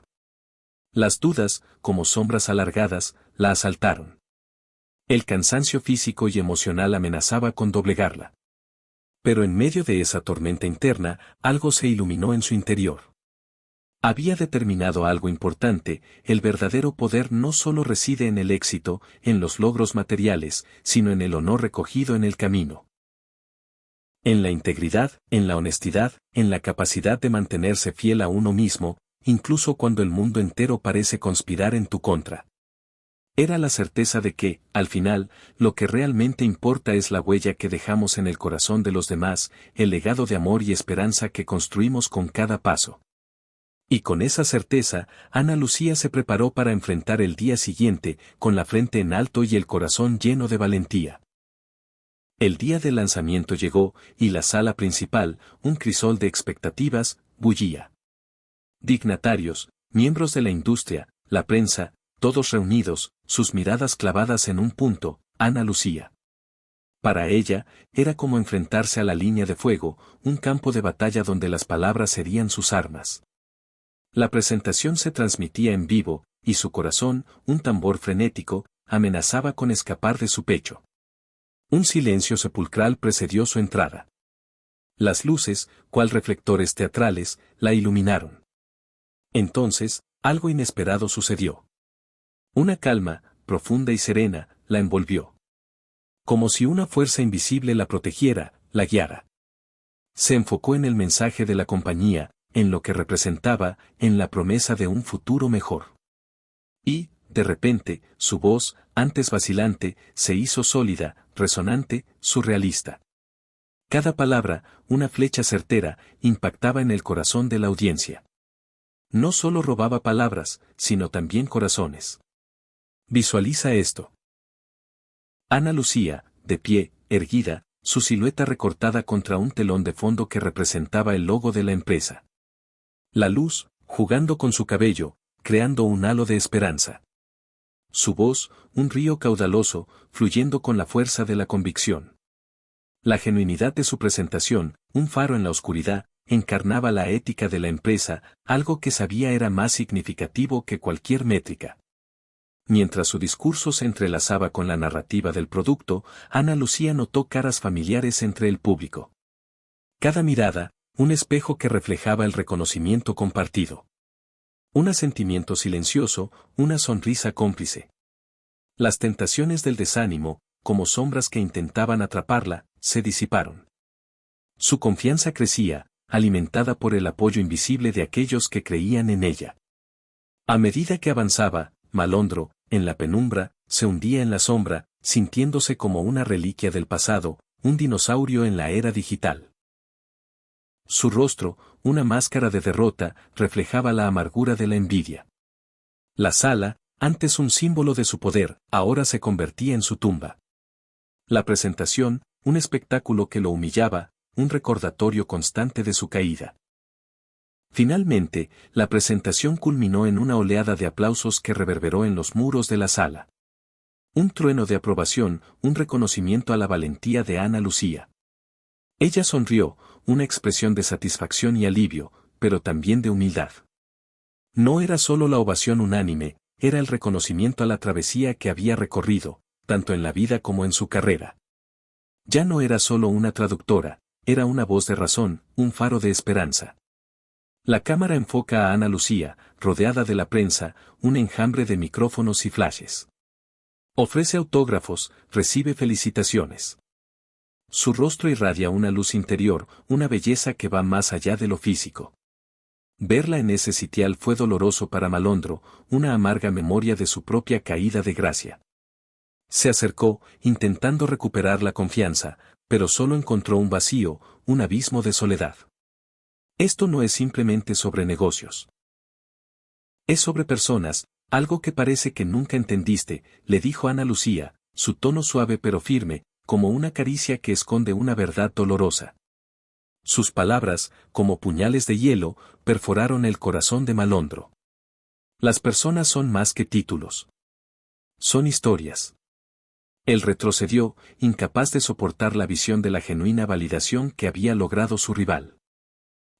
Las dudas, como sombras alargadas, la asaltaron. El cansancio físico y emocional amenazaba con doblegarla. Pero en medio de esa tormenta interna, algo se iluminó en su interior. Había determinado algo importante, el verdadero poder no solo reside en el éxito, en los logros materiales, sino en el honor recogido en el camino. En la integridad, en la honestidad, en la capacidad de mantenerse fiel a uno mismo, incluso cuando el mundo entero parece conspirar en tu contra. Era la certeza de que, al final, lo que realmente importa es la huella que dejamos en el corazón de los demás, el legado de amor y esperanza que construimos con cada paso. Y con esa certeza, Ana Lucía se preparó para enfrentar el día siguiente, con la frente en alto y el corazón lleno de valentía. El día del lanzamiento llegó, y la sala principal, un crisol de expectativas, bullía. Dignatarios, miembros de la industria, la prensa, todos reunidos, sus miradas clavadas en un punto, Ana Lucía. Para ella, era como enfrentarse a la línea de fuego, un campo de batalla donde las palabras serían sus armas. La presentación se transmitía en vivo, y su corazón, un tambor frenético, amenazaba con escapar de su pecho. Un silencio sepulcral precedió su entrada. Las luces, cual reflectores teatrales, la iluminaron. Entonces, algo inesperado sucedió. Una calma, profunda y serena, la envolvió. Como si una fuerza invisible la protegiera, la guiara. Se enfocó en el mensaje de la compañía, en lo que representaba, en la promesa de un futuro mejor. Y, de repente, su voz, antes vacilante, se hizo sólida, resonante, surrealista. Cada palabra, una flecha certera, impactaba en el corazón de la audiencia. No solo robaba palabras, sino también corazones. Visualiza esto. Ana Lucía, de pie, erguida, su silueta recortada contra un telón de fondo que representaba el logo de la empresa. La luz, jugando con su cabello, creando un halo de esperanza. Su voz, un río caudaloso, fluyendo con la fuerza de la convicción. La genuinidad de su presentación, un faro en la oscuridad, encarnaba la ética de la empresa, algo que sabía era más significativo que cualquier métrica. Mientras su discurso se entrelazaba con la narrativa del producto, Ana Lucía notó caras familiares entre el público. Cada mirada, un espejo que reflejaba el reconocimiento compartido. Un asentimiento silencioso, una sonrisa cómplice. Las tentaciones del desánimo, como sombras que intentaban atraparla, se disiparon. Su confianza crecía, alimentada por el apoyo invisible de aquellos que creían en ella. A medida que avanzaba, Malondro, en la penumbra, se hundía en la sombra, sintiéndose como una reliquia del pasado, un dinosaurio en la era digital. Su rostro, una máscara de derrota, reflejaba la amargura de la envidia. La sala, antes un símbolo de su poder, ahora se convertía en su tumba. La presentación, un espectáculo que lo humillaba, un recordatorio constante de su caída. Finalmente, la presentación culminó en una oleada de aplausos que reverberó en los muros de la sala. Un trueno de aprobación, un reconocimiento a la valentía de Ana Lucía. Ella sonrió, una expresión de satisfacción y alivio, pero también de humildad. No era solo la ovación unánime, era el reconocimiento a la travesía que había recorrido, tanto en la vida como en su carrera. Ya no era solo una traductora, era una voz de razón, un faro de esperanza. La cámara enfoca a Ana Lucía, rodeada de la prensa, un enjambre de micrófonos y flashes. Ofrece autógrafos, recibe felicitaciones. Su rostro irradia una luz interior, una belleza que va más allá de lo físico. Verla en ese sitial fue doloroso para Malondro, una amarga memoria de su propia caída de gracia. Se acercó, intentando recuperar la confianza, pero solo encontró un vacío, un abismo de soledad. Esto no es simplemente sobre negocios. Es sobre personas, algo que parece que nunca entendiste, le dijo Ana Lucía, su tono suave pero firme, como una caricia que esconde una verdad dolorosa. Sus palabras, como puñales de hielo, perforaron el corazón de Malondro. Las personas son más que títulos. Son historias. Él retrocedió, incapaz de soportar la visión de la genuina validación que había logrado su rival.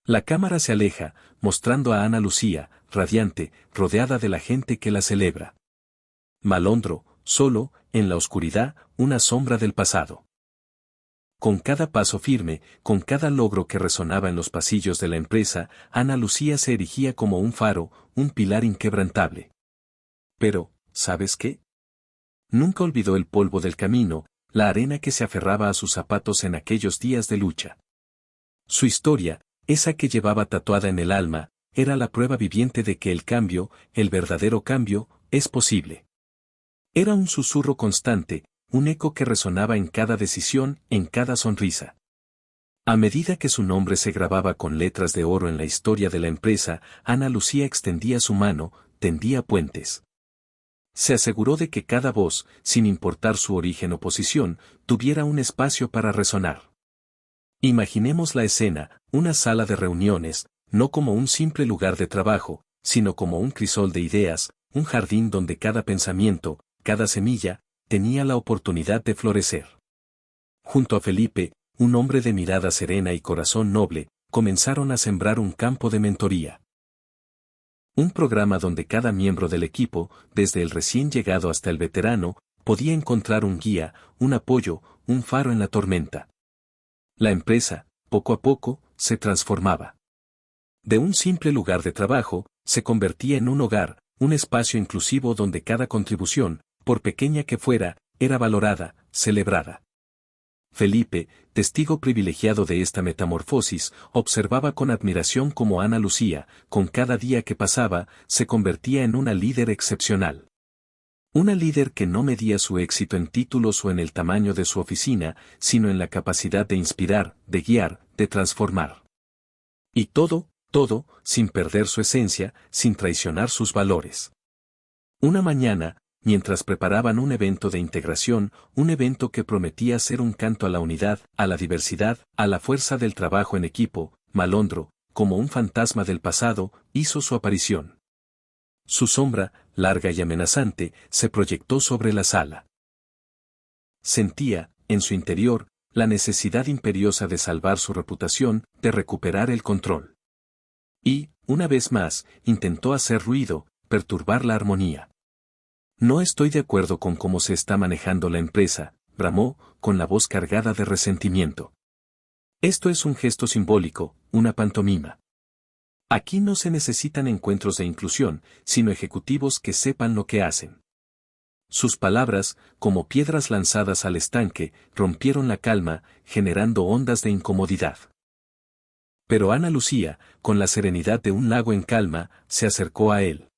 La cámara se aleja, mostrando a Ana Lucía, radiante, rodeada de la gente que la celebra. Malondro, solo, en la oscuridad, una sombra del pasado. Con cada paso firme, con cada logro que resonaba en los pasillos de la empresa, Ana Lucía se erigía como un faro, un pilar inquebrantable. Pero, ¿sabes qué? Nunca olvidó el polvo del camino, la arena que se aferraba a sus zapatos en aquellos días de lucha. Su historia, esa que llevaba tatuada en el alma, era la prueba viviente de que el cambio, el verdadero cambio, es posible. Era un susurro constante, un eco que resonaba en cada decisión, en cada sonrisa. A medida que su nombre se grababa con letras de oro en la historia de la empresa, Ana Lucía extendía su mano, tendía puentes. Se aseguró de que cada voz, sin importar su origen o posición, tuviera un espacio para resonar. Imaginemos la escena, una sala de reuniones, no como un simple lugar de trabajo, sino como un crisol de ideas, un jardín donde cada pensamiento, cada semilla, tenía la oportunidad de florecer. Junto a Felipe, un hombre de mirada serena y corazón noble, comenzaron a sembrar un campo de mentoría. Un programa donde cada miembro del equipo, desde el recién llegado hasta el veterano, podía encontrar un guía, un apoyo, un faro en la tormenta. La empresa, poco a poco, se transformaba. De un simple lugar de trabajo, se convertía en un hogar, un espacio inclusivo donde cada contribución, por pequeña que fuera, era valorada, celebrada. Felipe, testigo privilegiado de esta metamorfosis, observaba con admiración cómo Ana Lucía, con cada día que pasaba, se convertía en una líder excepcional. Una líder que no medía su éxito en títulos o en el tamaño de su oficina, sino en la capacidad de inspirar, de guiar, de transformar. Y todo, sin perder su esencia, sin traicionar sus valores. Una mañana, mientras preparaban un evento de integración, un evento que prometía ser un canto a la unidad, a la diversidad, a la fuerza del trabajo en equipo, Malondro, como un fantasma del pasado, hizo su aparición. Su sombra, larga y amenazante, se proyectó sobre la sala. Sentía, en su interior, la necesidad imperiosa de salvar su reputación, de recuperar el control. Y, una vez más, intentó hacer ruido, perturbar la armonía. No estoy de acuerdo con cómo se está manejando la empresa, bramó, con la voz cargada de resentimiento. Esto es un gesto simbólico, una pantomima. Aquí no se necesitan encuentros de inclusión, sino ejecutivos que sepan lo que hacen. Sus palabras, como piedras lanzadas al estanque, rompieron la calma, generando ondas de incomodidad. Pero Ana Lucía, con la serenidad de un lago en calma, se acercó a él.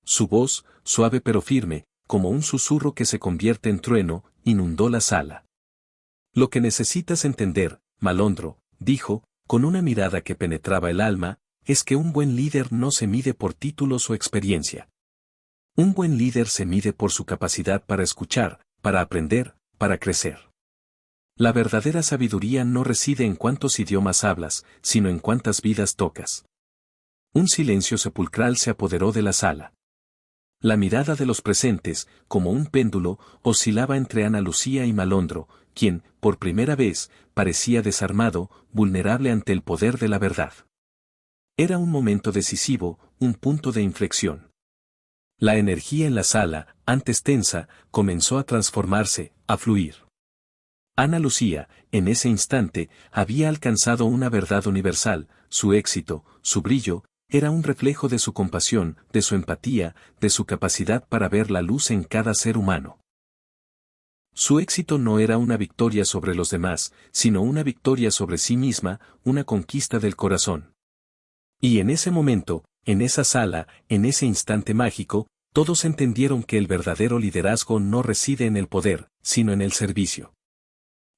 Su voz, suave pero firme, como un susurro que se convierte en trueno, inundó la sala. Lo que necesitas entender, Malondro, dijo, con una mirada que penetraba el alma, es que un buen líder no se mide por títulos o experiencia. Un buen líder se mide por su capacidad para escuchar, para aprender, para crecer. La verdadera sabiduría no reside en cuántos idiomas hablas, sino en cuántas vidas tocas. Un silencio sepulcral se apoderó de la sala. La mirada de los presentes, como un péndulo, oscilaba entre Ana Lucía y Malondro, quien, por primera vez, parecía desarmado, vulnerable ante el poder de la verdad. Era un momento decisivo, un punto de inflexión. La energía en la sala, antes tensa, comenzó a transformarse, a fluir. Ana Lucía, en ese instante, había alcanzado una verdad universal, su éxito, su brillo, era un reflejo de su compasión, de su empatía, de su capacidad para ver la luz en cada ser humano. Su éxito no era una victoria sobre los demás, sino una victoria sobre sí misma, una conquista del corazón. Y en ese momento, en esa sala, en ese instante mágico, todos entendieron que el verdadero liderazgo no reside en el poder, sino en el servicio.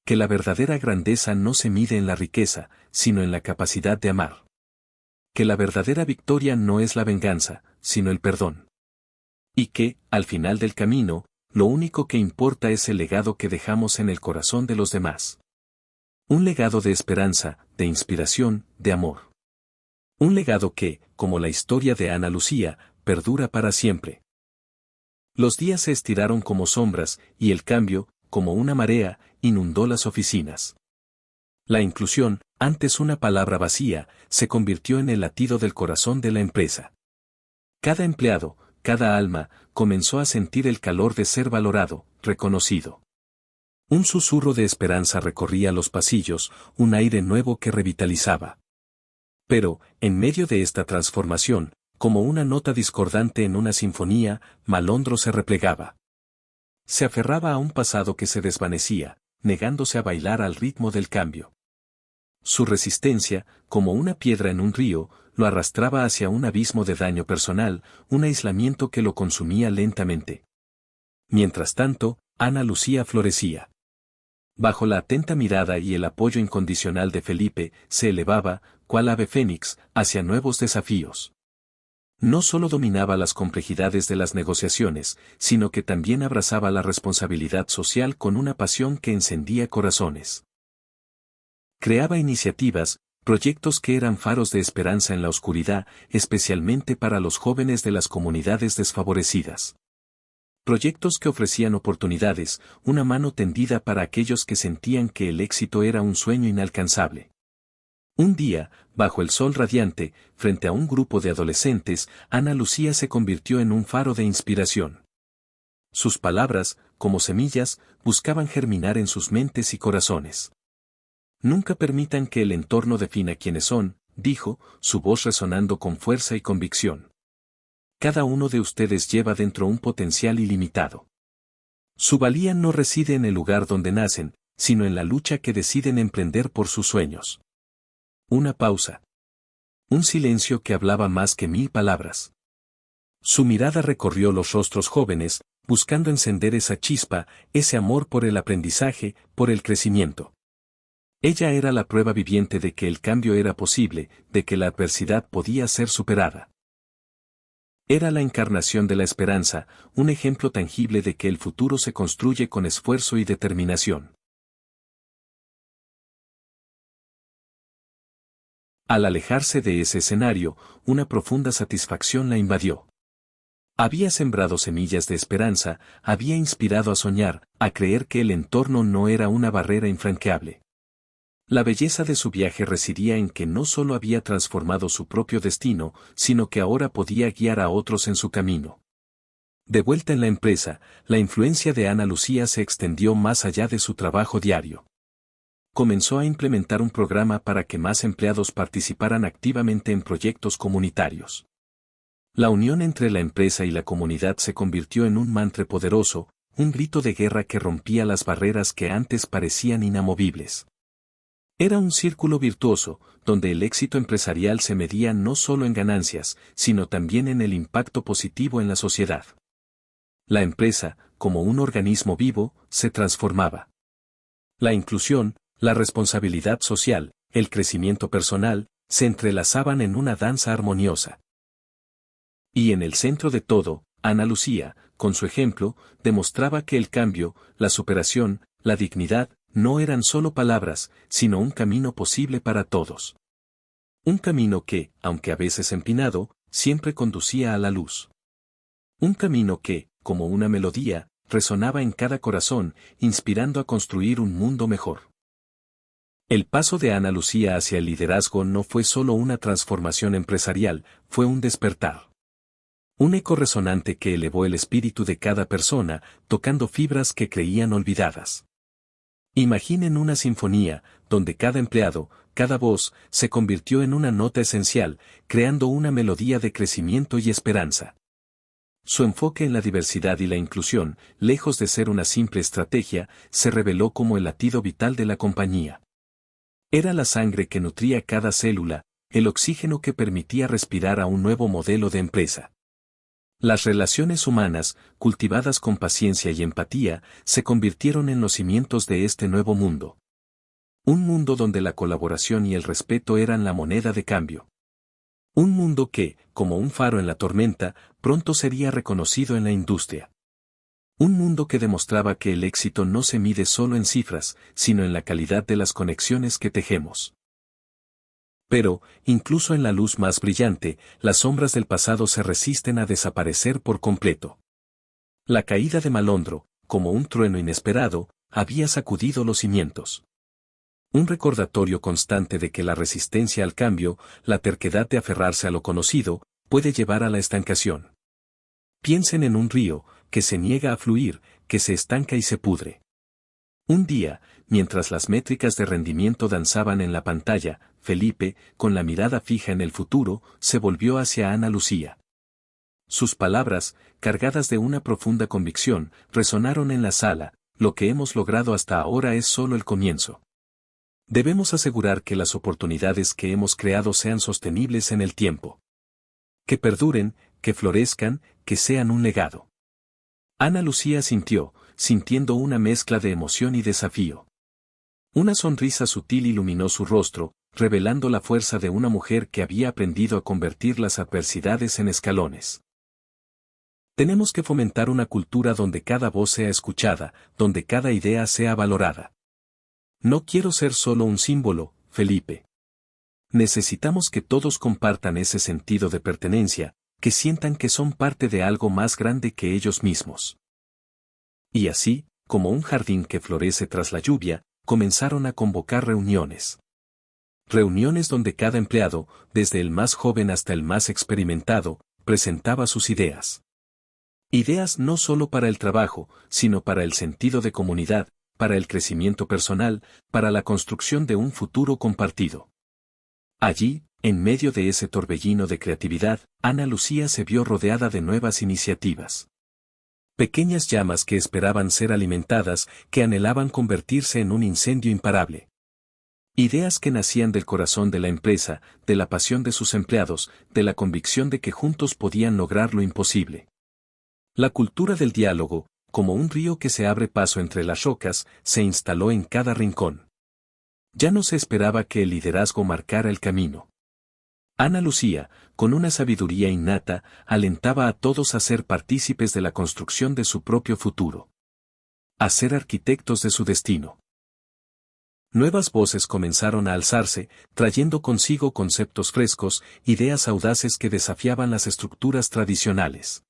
Que la verdadera grandeza no se mide en la riqueza, sino en la capacidad de amar. Que la verdadera victoria no es la venganza, sino el perdón. Y que, al final del camino, lo único que importa es el legado que dejamos en el corazón de los demás. Un legado de esperanza, de inspiración, de amor. Un legado que, como la historia de Ana Lucía, perdura para siempre. Los días se estiraron como sombras, y el cambio, como una marea, inundó las oficinas. La inclusión, antes una palabra vacía, se convirtió en el latido del corazón de la empresa. Cada empleado, cada alma, comenzó a sentir el calor de ser valorado, reconocido. Un susurro de esperanza recorría los pasillos, un aire nuevo que revitalizaba. Pero, en medio de esta transformación, como una nota discordante en una sinfonía, Malondro se replegaba. Se aferraba a un pasado que se desvanecía, negándose a bailar al ritmo del cambio. Su resistencia, como una piedra en un río, lo arrastraba hacia un abismo de daño personal, un aislamiento que lo consumía lentamente. Mientras tanto, Ana Lucía florecía. Bajo la atenta mirada y el apoyo incondicional de Felipe, se elevaba, cual ave fénix, hacia nuevos desafíos. No solo dominaba las complejidades de las negociaciones, sino que también abrazaba la responsabilidad social con una pasión que encendía corazones. Creaba iniciativas, proyectos que eran faros de esperanza en la oscuridad, especialmente para los jóvenes de las comunidades desfavorecidas. Proyectos que ofrecían oportunidades, una mano tendida para aquellos que sentían que el éxito era un sueño inalcanzable. Un día, bajo el sol radiante, frente a un grupo de adolescentes, Ana Lucía se convirtió en un faro de inspiración. Sus palabras, como semillas, buscaban germinar en sus mentes y corazones. Nunca permitan que el entorno defina quiénes son, dijo, su voz resonando con fuerza y convicción. Cada uno de ustedes lleva dentro un potencial ilimitado. Su valía no reside en el lugar donde nacen, sino en la lucha que deciden emprender por sus sueños. Una pausa. Un silencio que hablaba más que 1000 palabras. Su mirada recorrió los rostros jóvenes, buscando encender esa chispa, ese amor por el aprendizaje, por el crecimiento. Ella era la prueba viviente de que el cambio era posible, de que la adversidad podía ser superada. Era la encarnación de la esperanza, un ejemplo tangible de que el futuro se construye con esfuerzo y determinación. Al alejarse de ese escenario, una profunda satisfacción la invadió. Había sembrado semillas de esperanza, había inspirado a soñar, a creer que el entorno no era una barrera infranqueable. La belleza de su viaje residía en que no solo había transformado su propio destino, sino que ahora podía guiar a otros en su camino. De vuelta en la empresa, la influencia de Ana Lucía se extendió más allá de su trabajo diario. Comenzó a implementar un programa para que más empleados participaran activamente en proyectos comunitarios. La unión entre la empresa y la comunidad se convirtió en un mantra poderoso, un grito de guerra que rompía las barreras que antes parecían inamovibles. Era un círculo virtuoso, donde el éxito empresarial se medía no solo en ganancias, sino también en el impacto positivo en la sociedad. La empresa, como un organismo vivo, se transformaba. La inclusión, la responsabilidad social, el crecimiento personal, se entrelazaban en una danza armoniosa. Y en el centro de todo, Ana Lucía, con su ejemplo, demostraba que el cambio, la superación, la dignidad, no eran solo palabras, sino un camino posible para todos. Un camino que, aunque a veces empinado, siempre conducía a la luz. Un camino que, como una melodía, resonaba en cada corazón, inspirando a construir un mundo mejor. El paso de Ana Lucía hacia el liderazgo no fue solo una transformación empresarial, fue un despertar. Un eco resonante que elevó el espíritu de cada persona, tocando fibras que creían olvidadas. Imaginen una sinfonía, donde cada empleado, cada voz, se convirtió en una nota esencial, creando una melodía de crecimiento y esperanza. Su enfoque en la diversidad y la inclusión, lejos de ser una simple estrategia, se reveló como el latido vital de la compañía. Era la sangre que nutría cada célula, el oxígeno que permitía respirar a un nuevo modelo de empresa. Las relaciones humanas, cultivadas con paciencia y empatía, se convirtieron en los cimientos de este nuevo mundo. Un mundo donde la colaboración y el respeto eran la moneda de cambio. Un mundo que, como un faro en la tormenta, pronto sería reconocido en la industria. Un mundo que demostraba que el éxito no se mide solo en cifras, sino en la calidad de las conexiones que tejemos. Pero, incluso en la luz más brillante, las sombras del pasado se resisten a desaparecer por completo. La caída de Malondro, como un trueno inesperado, había sacudido los cimientos. Un recordatorio constante de que la resistencia al cambio, la terquedad de aferrarse a lo conocido, puede llevar a la estancación. Piensen en un río, que se niega a fluir, que se estanca y se pudre. Un día, mientras las métricas de rendimiento danzaban en la pantalla, Felipe, con la mirada fija en el futuro, se volvió hacia Ana Lucía. Sus palabras, cargadas de una profunda convicción, resonaron en la sala: lo que hemos logrado hasta ahora es solo el comienzo. Debemos asegurar que las oportunidades que hemos creado sean sostenibles en el tiempo. Que perduren, que florezcan, que sean un legado. Ana Lucía sintiendo una mezcla de emoción y desafío. Una sonrisa sutil iluminó su rostro, revelando la fuerza de una mujer que había aprendido a convertir las adversidades en escalones. Tenemos que fomentar una cultura donde cada voz sea escuchada, donde cada idea sea valorada. No quiero ser solo un símbolo, Felipe. Necesitamos que todos compartan ese sentido de pertenencia, que sientan que son parte de algo más grande que ellos mismos. Y así, como un jardín que florece tras la lluvia, comenzaron a convocar reuniones. Reuniones donde cada empleado, desde el más joven hasta el más experimentado, presentaba sus ideas. Ideas no solo para el trabajo, sino para el sentido de comunidad, para el crecimiento personal, para la construcción de un futuro compartido. Allí, en medio de ese torbellino de creatividad, Ana Lucía se vio rodeada de nuevas iniciativas. Pequeñas llamas que esperaban ser alimentadas, que anhelaban convertirse en un incendio imparable. Ideas que nacían del corazón de la empresa, de la pasión de sus empleados, de la convicción de que juntos podían lograr lo imposible. La cultura del diálogo, como un río que se abre paso entre las rocas, se instaló en cada rincón. Ya no se esperaba que el liderazgo marcara el camino. Ana Lucía, con una sabiduría innata, alentaba a todos a ser partícipes de la construcción de su propio futuro. A ser arquitectos de su destino. Nuevas voces comenzaron a alzarse, trayendo consigo conceptos frescos, ideas audaces que desafiaban las estructuras tradicionales.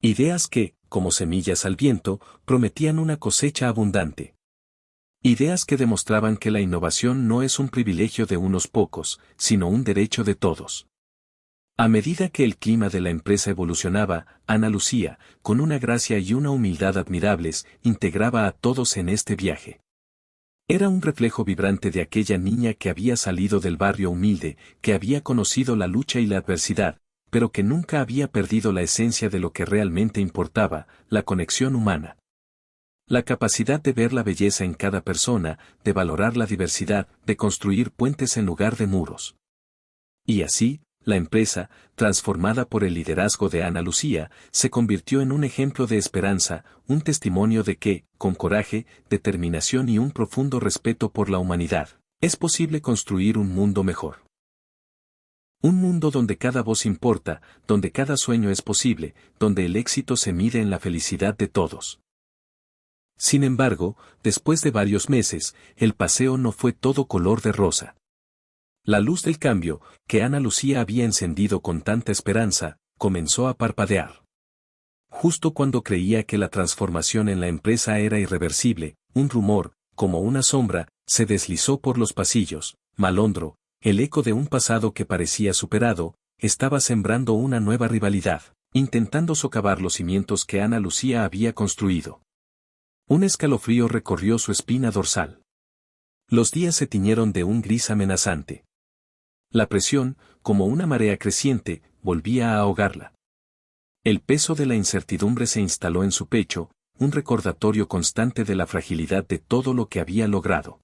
Ideas que, como semillas al viento, prometían una cosecha abundante. Ideas que demostraban que la innovación no es un privilegio de unos pocos, sino un derecho de todos. A medida que el clima de la empresa evolucionaba, Ana Lucía, con una gracia y una humildad admirables, integraba a todos en este viaje. Era un reflejo vibrante de aquella niña que había salido del barrio humilde, que había conocido la lucha y la adversidad, pero que nunca había perdido la esencia de lo que realmente importaba, la conexión humana. La capacidad de ver la belleza en cada persona, de valorar la diversidad, de construir puentes en lugar de muros. Y así, la empresa, transformada por el liderazgo de Ana Lucía, se convirtió en un ejemplo de esperanza, un testimonio de que, con coraje, determinación y un profundo respeto por la humanidad, es posible construir un mundo mejor. Un mundo donde cada voz importa, donde cada sueño es posible, donde el éxito se mide en la felicidad de todos. Sin embargo, después de varios meses, el paseo no fue todo color de rosa. La luz del cambio, que Ana Lucía había encendido con tanta esperanza, comenzó a parpadear. Justo cuando creía que la transformación en la empresa era irreversible, un rumor, como una sombra, se deslizó por los pasillos. Malondro, el eco de un pasado que parecía superado, estaba sembrando una nueva rivalidad, intentando socavar los cimientos que Ana Lucía había construido. Un escalofrío recorrió su espina dorsal. Los días se tiñeron de un gris amenazante. La presión, como una marea creciente, volvía a ahogarla. El peso de la incertidumbre se instaló en su pecho, un recordatorio constante de la fragilidad de todo lo que había logrado.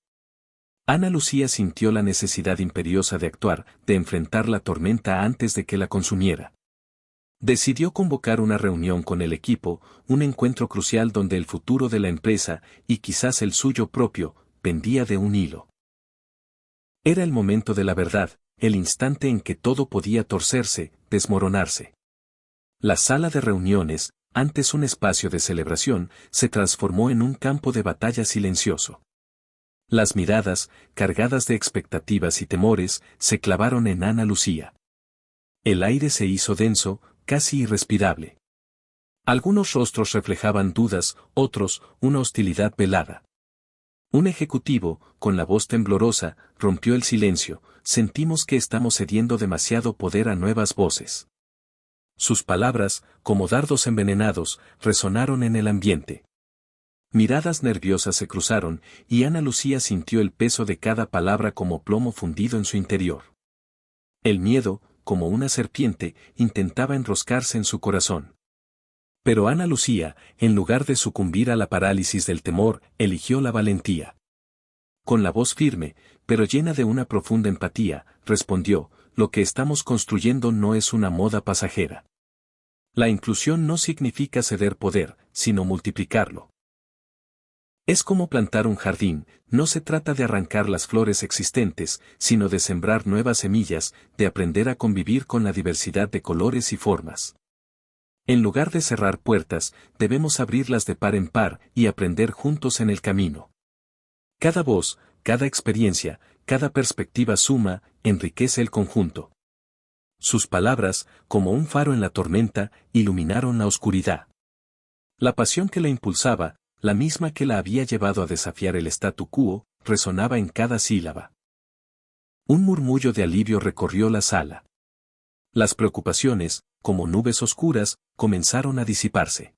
Ana Lucía sintió la necesidad imperiosa de actuar, de enfrentar la tormenta antes de que la consumiera. Decidió convocar una reunión con el equipo, un encuentro crucial donde el futuro de la empresa, y quizás el suyo propio, pendía de un hilo. Era el momento de la verdad, el instante en que todo podía torcerse, desmoronarse. La sala de reuniones, antes un espacio de celebración, se transformó en un campo de batalla silencioso. Las miradas, cargadas de expectativas y temores, se clavaron en Ana Lucía. El aire se hizo denso, casi irrespirable. Algunos rostros reflejaban dudas, otros, una hostilidad velada. Un ejecutivo, con la voz temblorosa, rompió el silencio: sentimos que estamos cediendo demasiado poder a nuevas voces. Sus palabras, como dardos envenenados, resonaron en el ambiente. Miradas nerviosas se cruzaron, y Ana Lucía sintió el peso de cada palabra como plomo fundido en su interior. El miedo, como una serpiente, intentaba enroscarse en su corazón. Pero Ana Lucía, en lugar de sucumbir a la parálisis del temor, eligió la valentía. Con la voz firme, pero llena de una profunda empatía, respondió: lo que estamos construyendo no es una moda pasajera. La inclusión no significa ceder poder, sino multiplicarlo. Es como plantar un jardín, no se trata de arrancar las flores existentes, sino de sembrar nuevas semillas, de aprender a convivir con la diversidad de colores y formas. En lugar de cerrar puertas, debemos abrirlas de par en par y aprender juntos en el camino. Cada voz, cada experiencia, cada perspectiva suma, enriquece el conjunto. Sus palabras, como un faro en la tormenta, iluminaron la oscuridad. La pasión que la impulsaba, la misma que la había llevado a desafiar el statu quo, resonaba en cada sílaba. Un murmullo de alivio recorrió la sala. Las preocupaciones, como nubes oscuras, comenzaron a disiparse.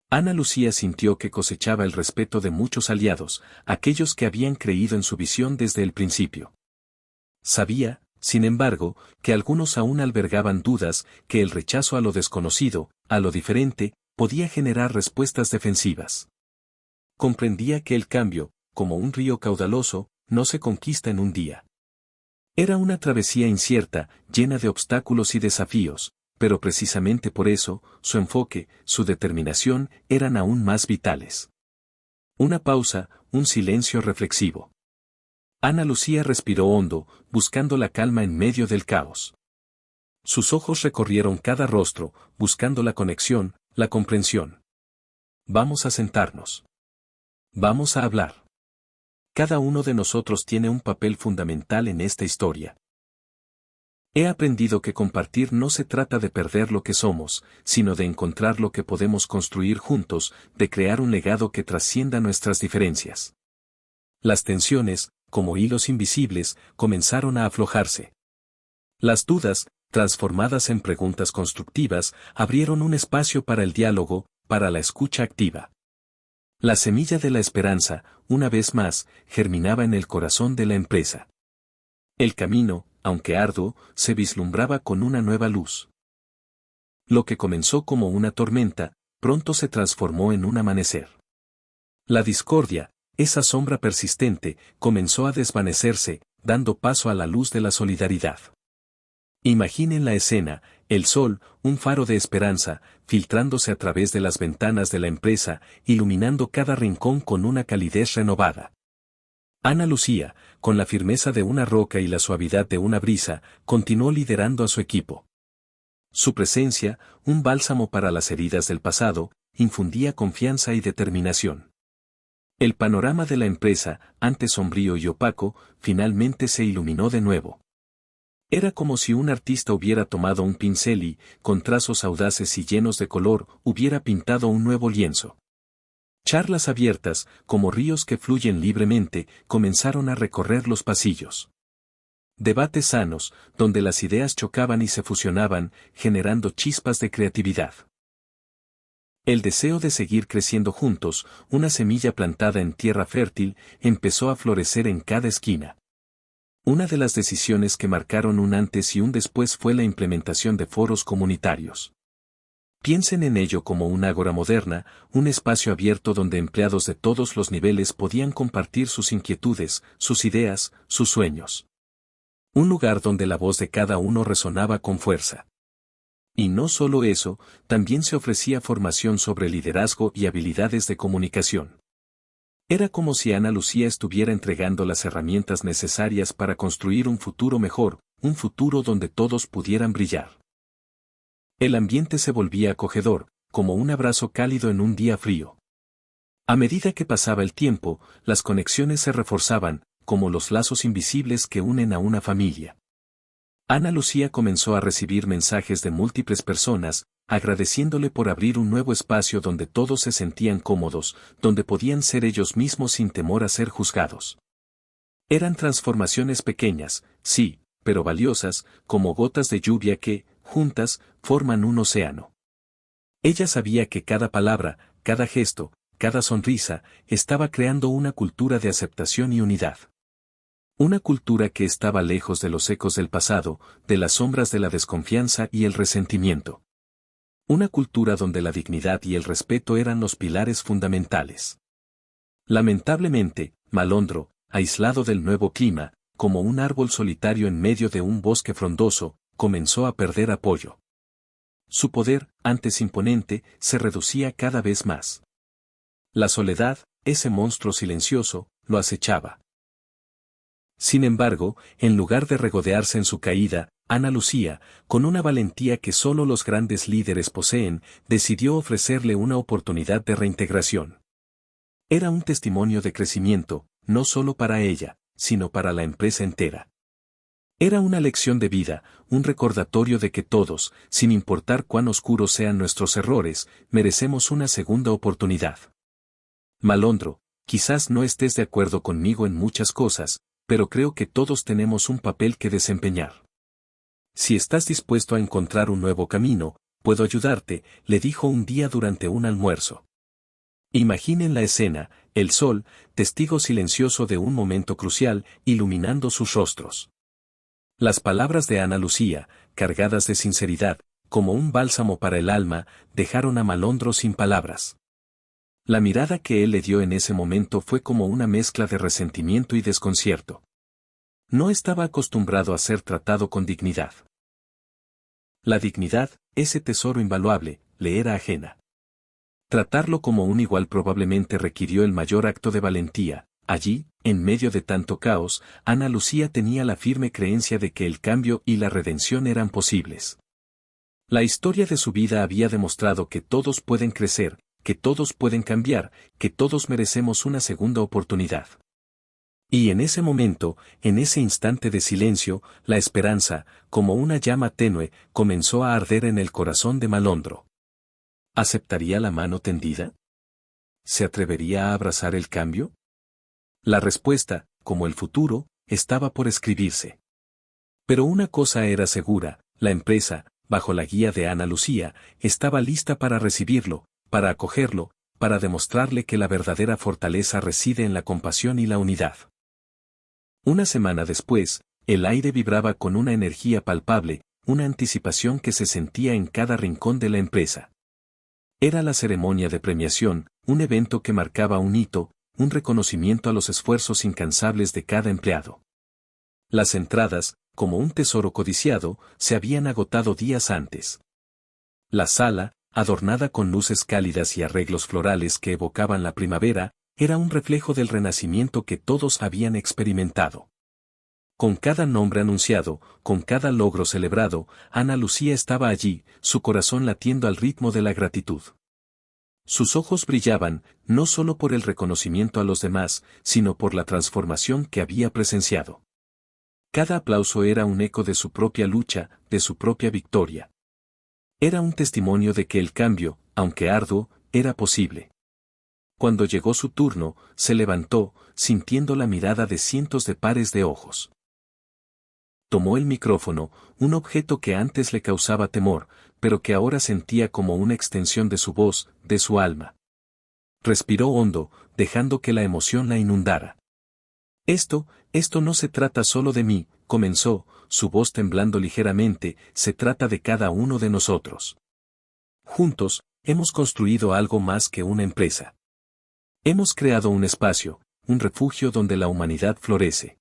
Ana Lucía sintió que cosechaba el respeto de muchos aliados, aquellos que habían creído en su visión desde el principio. Sabía, sin embargo, que algunos aún albergaban dudas, que el rechazo a lo desconocido, a lo diferente, podía generar respuestas defensivas. Comprendía que el cambio, como un río caudaloso, no se conquista en un día. Era una travesía incierta, llena de obstáculos y desafíos, pero precisamente por eso, su enfoque, su determinación, eran aún más vitales. Una pausa, un silencio reflexivo. Ana Lucía respiró hondo, buscando la calma en medio del caos. Sus ojos recorrieron cada rostro, buscando la conexión, la comprensión. Vamos a sentarnos. Vamos a hablar. Cada uno de nosotros tiene un papel fundamental en esta historia. He aprendido que compartir no se trata de perder lo que somos, sino de encontrar lo que podemos construir juntos, de crear un legado que trascienda nuestras diferencias. Las tensiones, como hilos invisibles, comenzaron a aflojarse. Las dudas, transformadas en preguntas constructivas, abrieron un espacio para el diálogo, para la escucha activa. La semilla de la esperanza, una vez más, germinaba en el corazón de la empresa. El camino, aunque arduo, se vislumbraba con una nueva luz. Lo que comenzó como una tormenta, pronto se transformó en un amanecer. La discordia, esa sombra persistente, comenzó a desvanecerse, dando paso a la luz de la solidaridad. Imaginen la escena, el sol, un faro de esperanza, filtrándose a través de las ventanas de la empresa, iluminando cada rincón con una calidez renovada. Ana Lucía, con la firmeza de una roca y la suavidad de una brisa, continuó liderando a su equipo. Su presencia, un bálsamo para las heridas del pasado, infundía confianza y determinación. El panorama de la empresa, antes sombrío y opaco, finalmente se iluminó de nuevo. Era como si un artista hubiera tomado un pincel y, con trazos audaces y llenos de color, hubiera pintado un nuevo lienzo. Charlas abiertas, como ríos que fluyen libremente, comenzaron a recorrer los pasillos. Debates sanos, donde las ideas chocaban y se fusionaban, generando chispas de creatividad. El deseo de seguir creciendo juntos, una semilla plantada en tierra fértil, empezó a florecer en cada esquina. Una de las decisiones que marcaron un antes y un después fue la implementación de foros comunitarios. Piensen en ello como una ágora moderna, un espacio abierto donde empleados de todos los niveles podían compartir sus inquietudes, sus ideas, sus sueños. Un lugar donde la voz de cada uno resonaba con fuerza. Y no solo eso, también se ofrecía formación sobre liderazgo y habilidades de comunicación. Era como si Ana Lucía estuviera entregando las herramientas necesarias para construir un futuro mejor, un futuro donde todos pudieran brillar. El ambiente se volvía acogedor, como un abrazo cálido en un día frío. A medida que pasaba el tiempo, las conexiones se reforzaban, como los lazos invisibles que unen a una familia. Ana Lucía comenzó a recibir mensajes de múltiples personas, agradeciéndole por abrir un nuevo espacio donde todos se sentían cómodos, donde podían ser ellos mismos sin temor a ser juzgados. Eran transformaciones pequeñas, sí, pero valiosas, como gotas de lluvia que, juntas, forman un océano. Ella sabía que cada palabra, cada gesto, cada sonrisa, estaba creando una cultura de aceptación y unidad. Una cultura que estaba lejos de los ecos del pasado, de las sombras de la desconfianza y el resentimiento. Una cultura donde la dignidad y el respeto eran los pilares fundamentales. Lamentablemente, Malondro, aislado del nuevo clima, como un árbol solitario en medio de un bosque frondoso, comenzó a perder apoyo. Su poder, antes imponente, se reducía cada vez más. La soledad, ese monstruo silencioso, lo acechaba. Sin embargo, en lugar de regodearse en su caída, Ana Lucía, con una valentía que solo los grandes líderes poseen, decidió ofrecerle una oportunidad de reintegración. Era un testimonio de crecimiento, no solo para ella, sino para la empresa entera. Era una lección de vida, un recordatorio de que todos, sin importar cuán oscuros sean nuestros errores, merecemos una segunda oportunidad. Malondro, quizás no estés de acuerdo conmigo en muchas cosas, pero creo que todos tenemos un papel que desempeñar. Si estás dispuesto a encontrar un nuevo camino, puedo ayudarte, le dijo un día durante un almuerzo. Imaginen la escena, el sol, testigo silencioso de un momento crucial, iluminando sus rostros. Las palabras de Ana Lucía, cargadas de sinceridad, como un bálsamo para el alma, dejaron a Malondro sin palabras. La mirada que él le dio en ese momento fue como una mezcla de resentimiento y desconcierto. No estaba acostumbrado a ser tratado con dignidad. La dignidad, ese tesoro invaluable, le era ajena. Tratarlo como un igual probablemente requirió el mayor acto de valentía. Allí, en medio de tanto caos, Ana Lucía tenía la firme creencia de que el cambio y la redención eran posibles. La historia de su vida había demostrado que todos pueden crecer, que todos pueden cambiar, que todos merecemos una segunda oportunidad. Y en ese momento, en ese instante de silencio, la esperanza, como una llama tenue, comenzó a arder en el corazón de Malondro. ¿Aceptaría la mano tendida? ¿Se atrevería a abrazar el cambio? La respuesta, como el futuro, estaba por escribirse. Pero una cosa era segura, La empresa, bajo la guía de Ana Lucía, estaba lista para recibirlo, para acogerlo, para demostrarle que la verdadera fortaleza reside en la compasión y la unidad. Una semana después, el aire vibraba con una energía palpable, una anticipación que se sentía en cada rincón de la empresa. Era la ceremonia de premiación, un evento que marcaba un hito, un reconocimiento a los esfuerzos incansables de cada empleado. Las entradas, como un tesoro codiciado, se habían agotado días antes. La sala, adornada con luces cálidas y arreglos florales que evocaban la primavera, era un reflejo del renacimiento que todos habían experimentado. Con cada nombre anunciado, con cada logro celebrado, Ana Lucía estaba allí, su corazón latiendo al ritmo de la gratitud. Sus ojos brillaban, no solo por el reconocimiento a los demás, sino por la transformación que había presenciado. Cada aplauso era un eco de su propia lucha, de su propia victoria. Era un testimonio de que el cambio, aunque arduo, era posible. Cuando llegó su turno, se levantó, sintiendo la mirada de cientos de pares de ojos. Tomó el micrófono, un objeto que antes le causaba temor, pero que ahora sentía como una extensión de su voz, de su alma. Respiró hondo, dejando que la emoción la inundara. Esto no se trata solo de mí, comenzó, su voz temblando ligeramente, se trata de cada uno de nosotros. Juntos, hemos construido algo más que una empresa. Hemos creado un espacio, un refugio donde la humanidad florece.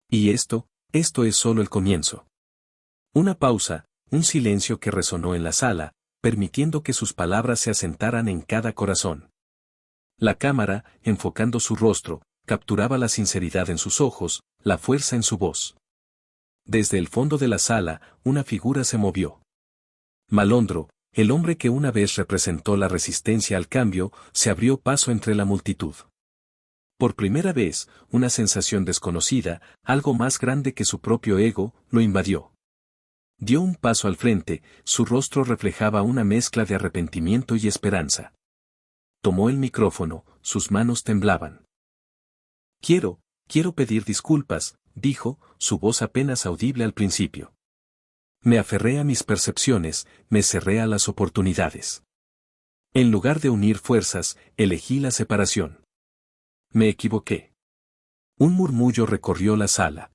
Y esto es solo el comienzo. Una pausa, un silencio que resonó en la sala, permitiendo que sus palabras se asentaran en cada corazón. La cámara, enfocando su rostro, capturaba la sinceridad en sus ojos, la fuerza en su voz. Desde el fondo de la sala, una figura se movió. Malondro, el hombre que una vez representó la resistencia al cambio, se abrió paso entre la multitud. Por primera vez, una sensación desconocida, algo más grande que su propio ego, lo invadió. Dio un paso al frente, su rostro reflejaba una mezcla de arrepentimiento y esperanza. Tomó el micrófono, sus manos temblaban. Quiero pedir disculpas, dijo, su voz apenas audible al principio. Me aferré a mis percepciones, me cerré a las oportunidades. En lugar de unir fuerzas, elegí la separación. Me equivoqué. Un murmullo recorrió la sala.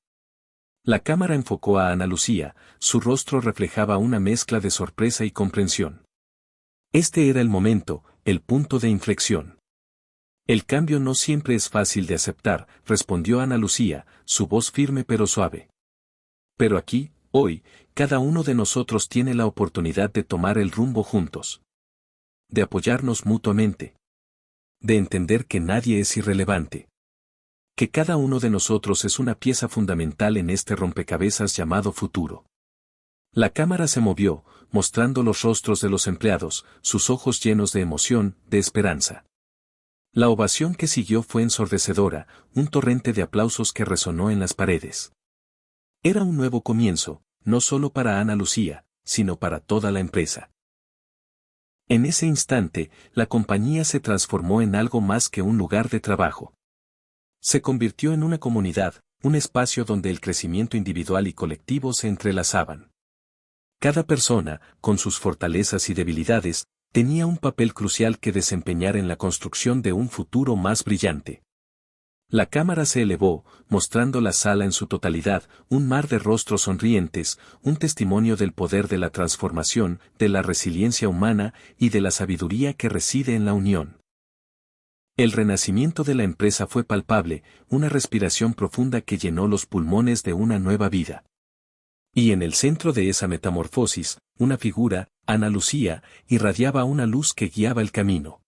La cámara enfocó a Ana Lucía, su rostro reflejaba una mezcla de sorpresa y comprensión. Este era el momento, el punto de inflexión. El cambio no siempre es fácil de aceptar, respondió Ana Lucía, su voz firme pero suave. Pero aquí, hoy, cada uno de nosotros tiene la oportunidad de tomar el rumbo juntos. De apoyarnos mutuamente. De entender que nadie es irrelevante. Que cada uno de nosotros es una pieza fundamental en este rompecabezas llamado futuro. La cámara se movió, mostrando los rostros de los empleados, sus ojos llenos de emoción, de esperanza. La ovación que siguió fue ensordecedora, un torrente de aplausos que resonó en las paredes. Era un nuevo comienzo, no solo para Ana Lucía, sino para toda la empresa. En ese instante, la compañía se transformó en algo más que un lugar de trabajo. Se convirtió en una comunidad, un espacio donde el crecimiento individual y colectivo se entrelazaban. Cada persona, con sus fortalezas y debilidades, tenía un papel crucial que desempeñar en la construcción de un futuro más brillante. La cámara se elevó, mostrando la sala en su totalidad, un mar de rostros sonrientes, un testimonio del poder de la transformación, de la resiliencia humana y de la sabiduría que reside en la unión. El renacimiento de la empresa fue palpable, una respiración profunda que llenó los pulmones de una nueva vida. Y en el centro de esa metamorfosis, una figura, Ana Lucía, irradiaba una luz que guiaba el camino.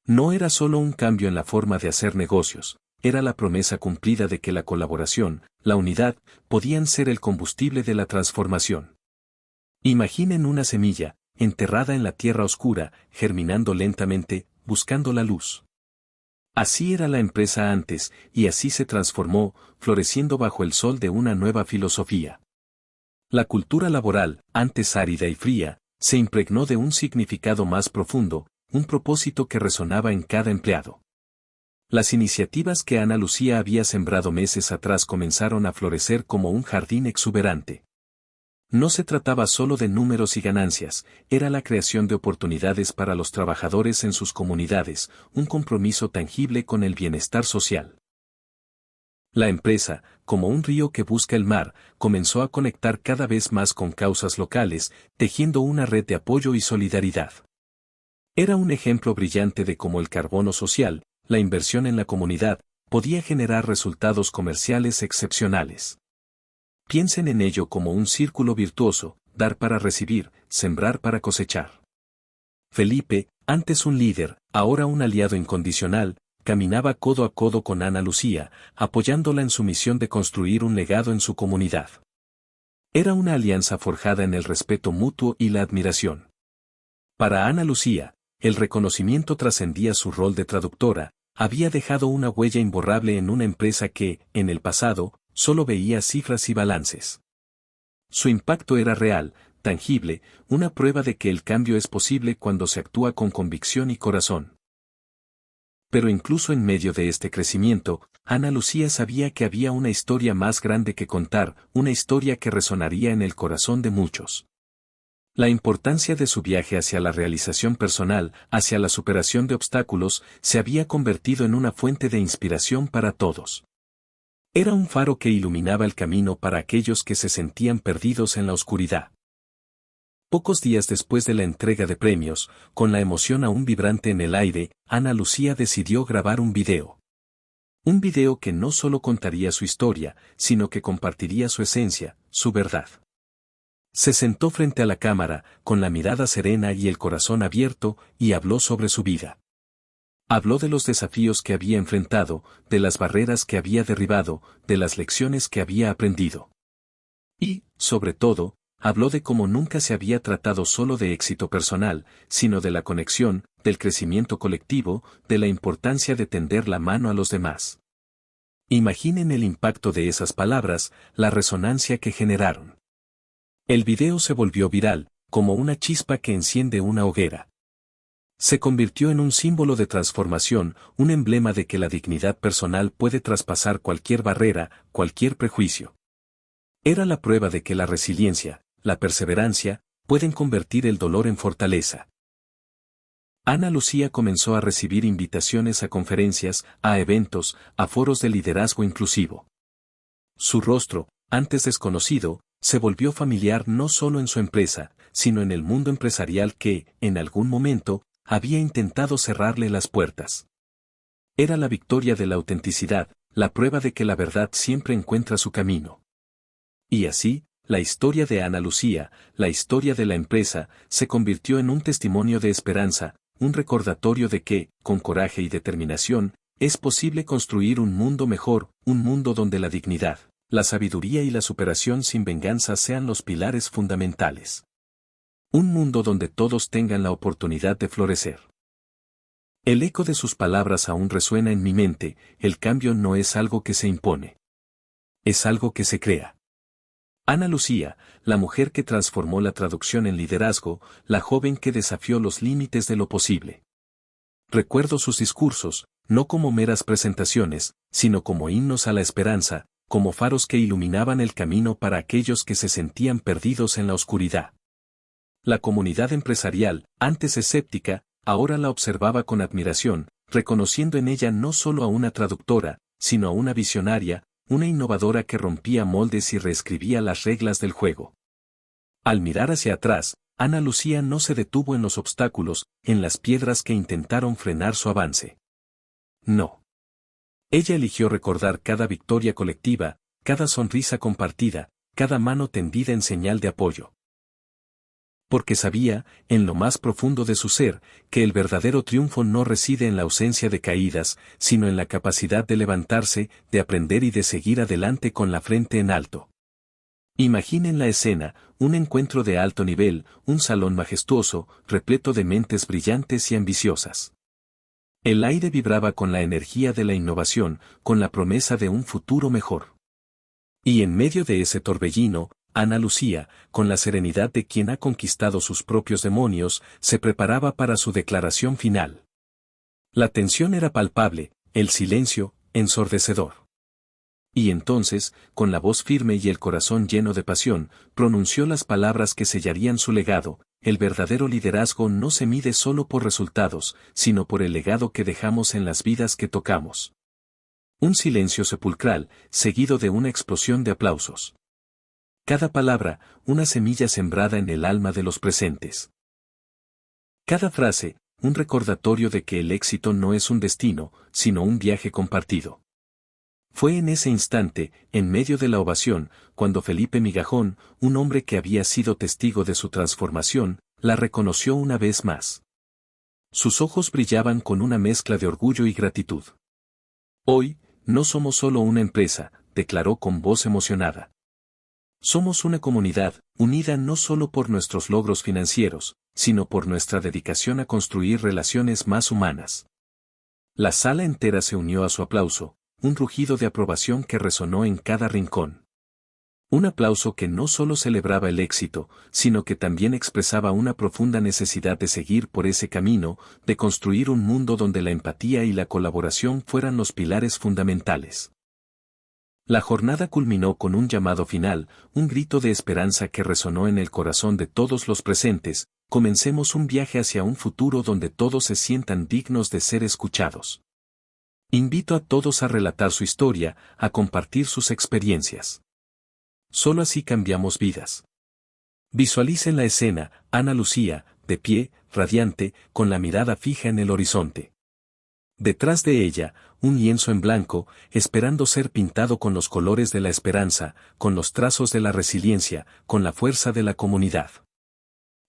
No era solo un cambio en la forma de hacer negocios, era la promesa cumplida de que la colaboración, la unidad, podían ser el combustible de la transformación. Imaginen una semilla, enterrada en la tierra oscura, germinando lentamente, buscando la luz. Así era la empresa antes, y así se transformó, floreciendo bajo el sol de una nueva filosofía. La cultura laboral, antes árida y fría, se impregnó de un significado más profundo, un propósito que resonaba en cada empleado. Las iniciativas que Ana Lucía había sembrado meses atrás comenzaron a florecer como un jardín exuberante. No se trataba solo de números y ganancias, era la creación de oportunidades para los trabajadores en sus comunidades, un compromiso tangible con el bienestar social. La empresa, como un río que busca el mar, comenzó a conectar cada vez más con causas locales, tejiendo una red de apoyo y solidaridad. Era un ejemplo brillante de cómo el carbono social, la inversión en la comunidad, podía generar resultados comerciales excepcionales. Piensen en ello como un círculo virtuoso, dar para recibir, sembrar para cosechar. Felipe, antes un líder, ahora un aliado incondicional, caminaba codo a codo con Ana Lucía, apoyándola en su misión de construir un legado en su comunidad. Era una alianza forjada en el respeto mutuo y la admiración. Para Ana Lucía, el reconocimiento trascendía su rol de traductora, había dejado una huella imborrable en una empresa que, en el pasado, solo veía cifras y balances. Su impacto era real, tangible, una prueba de que el cambio es posible cuando se actúa con convicción y corazón. Pero incluso en medio de este crecimiento, Ana Lucía sabía que había una historia más grande que contar, una historia que resonaría en el corazón de muchos. La importancia de su viaje hacia la realización personal, hacia la superación de obstáculos, se había convertido en una fuente de inspiración para todos. Era un faro que iluminaba el camino para aquellos que se sentían perdidos en la oscuridad. Pocos días después de la entrega de premios, con la emoción aún vibrante en el aire, Ana Lucía decidió grabar un video. Un video que no solo contaría su historia, sino que compartiría su esencia, su verdad. Se sentó frente a la cámara, con la mirada serena y el corazón abierto, y habló sobre su vida. Habló de los desafíos que había enfrentado, de las barreras que había derribado, de las lecciones que había aprendido. Y, sobre todo, habló de cómo nunca se había tratado solo de éxito personal, sino de la conexión, del crecimiento colectivo, de la importancia de tender la mano a los demás. Imaginen el impacto de esas palabras, la resonancia que generaron. El video se volvió viral, como una chispa que enciende una hoguera. Se convirtió en un símbolo de transformación, un emblema de que la dignidad personal puede traspasar cualquier barrera, cualquier prejuicio. Era la prueba de que la resiliencia, la perseverancia, pueden convertir el dolor en fortaleza. Ana Lucía comenzó a recibir invitaciones a conferencias, a eventos, a foros de liderazgo inclusivo. Su rostro, antes desconocido, se volvió familiar no solo en su empresa, sino en el mundo empresarial que, en algún momento, había intentado cerrarle las puertas. Era la victoria de la autenticidad, la prueba de que la verdad siempre encuentra su camino. Y así, la historia de Ana Lucía, la historia de la empresa, se convirtió en un testimonio de esperanza, un recordatorio de que, con coraje y determinación, es posible construir un mundo mejor, un mundo donde la dignidad, la sabiduría y la superación sin venganza sean los pilares fundamentales. Un mundo donde todos tengan la oportunidad de florecer. El eco de sus palabras aún resuena en mi mente, el cambio no es algo que se impone. Es algo que se crea. Ana Lucía, la mujer que transformó la traducción en liderazgo, la joven que desafió los límites de lo posible. Recuerdo sus discursos, no como meras presentaciones, sino como himnos a la esperanza, como faros que iluminaban el camino para aquellos que se sentían perdidos en la oscuridad. La comunidad empresarial, antes escéptica, ahora la observaba con admiración, reconociendo en ella no solo a una traductora, sino a una visionaria, una innovadora que rompía moldes y reescribía las reglas del juego. Al mirar hacia atrás, Ana Lucía no se detuvo en los obstáculos, en las piedras que intentaron frenar su avance. No. Ella eligió recordar cada victoria colectiva, cada sonrisa compartida, cada mano tendida en señal de apoyo. Porque sabía, en lo más profundo de su ser, que el verdadero triunfo no reside en la ausencia de caídas, sino en la capacidad de levantarse, de aprender y de seguir adelante con la frente en alto. Imaginen la escena, un encuentro de alto nivel, un salón majestuoso, repleto de mentes brillantes y ambiciosas. El aire vibraba con la energía de la innovación, con la promesa de un futuro mejor. Y en medio de ese torbellino, Ana Lucía, con la serenidad de quien ha conquistado sus propios demonios, se preparaba para su declaración final. La tensión era palpable, el silencio, ensordecedor. Y entonces, con la voz firme y el corazón lleno de pasión, pronunció las palabras que sellarían su legado: el verdadero liderazgo no se mide solo por resultados, sino por el legado que dejamos en las vidas que tocamos. Un silencio sepulcral, seguido de una explosión de aplausos. Cada palabra, una semilla sembrada en el alma de los presentes. Cada frase, un recordatorio de que el éxito no es un destino, sino un viaje compartido. Fue en ese instante, en medio de la ovación, cuando Felipe Migajón, un hombre que había sido testigo de su transformación, la reconoció una vez más. Sus ojos brillaban con una mezcla de orgullo y gratitud. Hoy, no somos solo una empresa, declaró con voz emocionada. Somos una comunidad, unida no solo por nuestros logros financieros, sino por nuestra dedicación a construir relaciones más humanas. La sala entera se unió a su aplauso, un rugido de aprobación que resonó en cada rincón. Un aplauso que no solo celebraba el éxito, sino que también expresaba una profunda necesidad de seguir por ese camino, de construir un mundo donde la empatía y la colaboración fueran los pilares fundamentales. La jornada culminó con un llamado final, un grito de esperanza que resonó en el corazón de todos los presentes: comencemos un viaje hacia un futuro donde todos se sientan dignos de ser escuchados. Invito a todos a relatar su historia, a compartir sus experiencias. Solo así cambiamos vidas. Visualicen la escena: Ana Lucía, de pie, radiante, con la mirada fija en el horizonte. Detrás de ella, un lienzo en blanco, esperando ser pintado con los colores de la esperanza, con los trazos de la resiliencia, con la fuerza de la comunidad.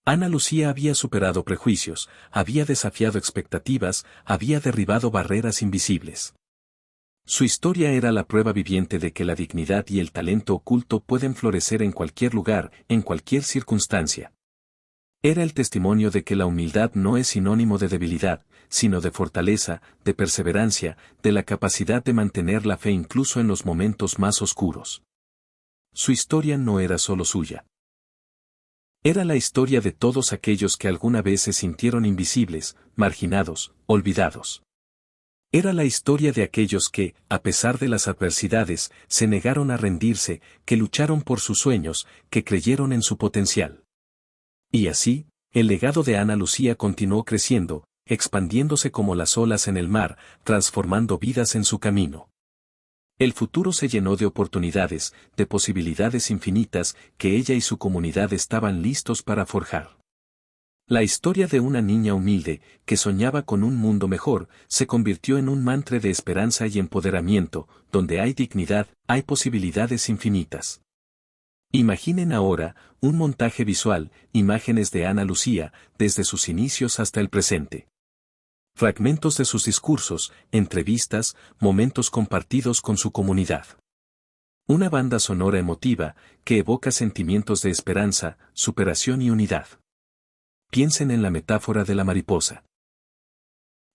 Ana Lucía había superado prejuicios, había desafiado expectativas, había derribado barreras invisibles. Su historia era la prueba viviente de que la dignidad y el talento oculto pueden florecer en cualquier lugar, en cualquier circunstancia. Era el testimonio de que la humildad no es sinónimo de debilidad, sino de fortaleza, de perseverancia, de la capacidad de mantener la fe incluso en los momentos más oscuros. Su historia no era solo suya. Era la historia de todos aquellos que alguna vez se sintieron invisibles, marginados, olvidados. Era la historia de aquellos que, a pesar de las adversidades, se negaron a rendirse, que lucharon por sus sueños, que creyeron en su potencial. Y así, el legado de Ana Lucía continuó creciendo, expandiéndose como las olas en el mar, transformando vidas en su camino. El futuro se llenó de oportunidades, de posibilidades infinitas, que ella y su comunidad estaban listos para forjar. La historia de una niña humilde, que soñaba con un mundo mejor, se convirtió en un mantra de esperanza y empoderamiento: donde hay dignidad, hay posibilidades infinitas. Imaginen ahora, un montaje visual, imágenes de Ana Lucía, desde sus inicios hasta el presente. Fragmentos de sus discursos, entrevistas, momentos compartidos con su comunidad. Una banda sonora emotiva, que evoca sentimientos de esperanza, superación y unidad. Piensen en la metáfora de la mariposa.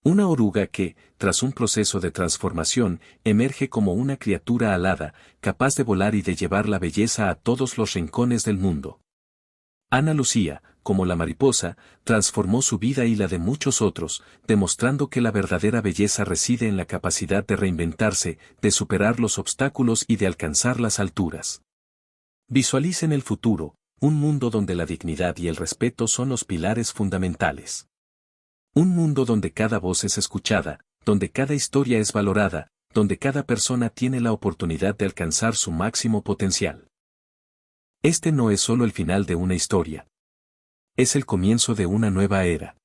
Una oruga que, tras un proceso de transformación, emerge como una criatura alada, capaz de volar y de llevar la belleza a todos los rincones del mundo. Ana Lucía, como la mariposa, transformó su vida y la de muchos otros, demostrando que la verdadera belleza reside en la capacidad de reinventarse, de superar los obstáculos y de alcanzar las alturas. Visualicen el futuro: un mundo donde la dignidad y el respeto son los pilares fundamentales. Un mundo donde cada voz es escuchada, donde cada historia es valorada, donde cada persona tiene la oportunidad de alcanzar su máximo potencial. Este no es solo el final de una historia. Es el comienzo de una nueva era.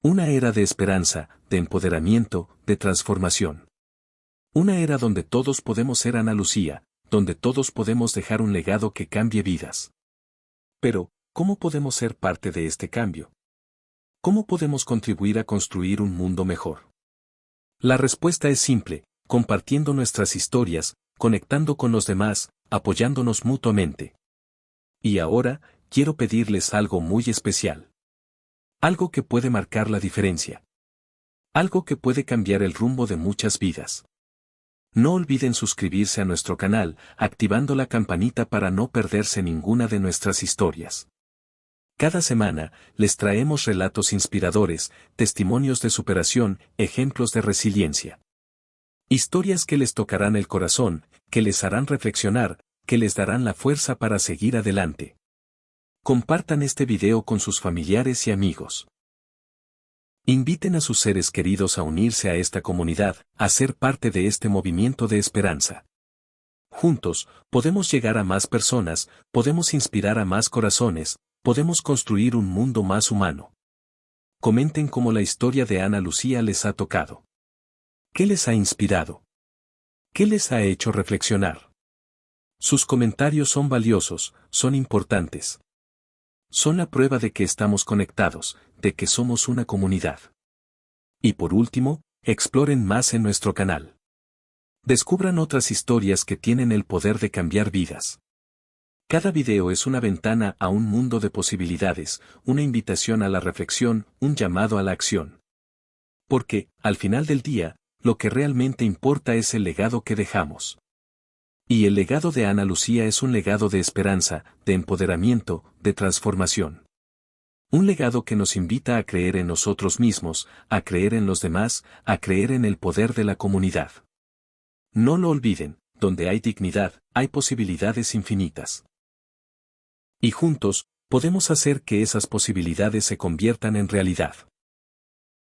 Una era de esperanza, de empoderamiento, de transformación. Una era donde todos podemos ser Ana Lucía, donde todos podemos dejar un legado que cambie vidas. Pero, ¿cómo podemos ser parte de este cambio? ¿Cómo podemos contribuir a construir un mundo mejor? La respuesta es simple: compartiendo nuestras historias, conectando con los demás, apoyándonos mutuamente. Y ahora, quiero pedirles algo muy especial. Algo que puede marcar la diferencia. Algo que puede cambiar el rumbo de muchas vidas. No olviden suscribirse a nuestro canal, activando la campanita para no perderse ninguna de nuestras historias. Cada semana, les traemos relatos inspiradores, testimonios de superación, ejemplos de resiliencia. Historias que les tocarán el corazón, que les harán reflexionar, que les darán la fuerza para seguir adelante. Compartan este video con sus familiares y amigos. Inviten a sus seres queridos a unirse a esta comunidad, a ser parte de este movimiento de esperanza. Juntos, podemos llegar a más personas, podemos inspirar a más corazones, podemos construir un mundo más humano. Comenten cómo la historia de Ana Lucía les ha tocado. ¿Qué les ha inspirado? ¿Qué les ha hecho reflexionar? Sus comentarios son valiosos, son importantes. Son la prueba de que estamos conectados, de que somos una comunidad. Y por último, exploren más en nuestro canal. Descubran otras historias que tienen el poder de cambiar vidas. Cada video es una ventana a un mundo de posibilidades, una invitación a la reflexión, un llamado a la acción. Porque, al final del día, lo que realmente importa es el legado que dejamos. Y el legado de Ana Lucía es un legado de esperanza, de empoderamiento, de transformación. Un legado que nos invita a creer en nosotros mismos, a creer en los demás, a creer en el poder de la comunidad. No lo olviden, donde hay dignidad, hay posibilidades infinitas. Y juntos, podemos hacer que esas posibilidades se conviertan en realidad.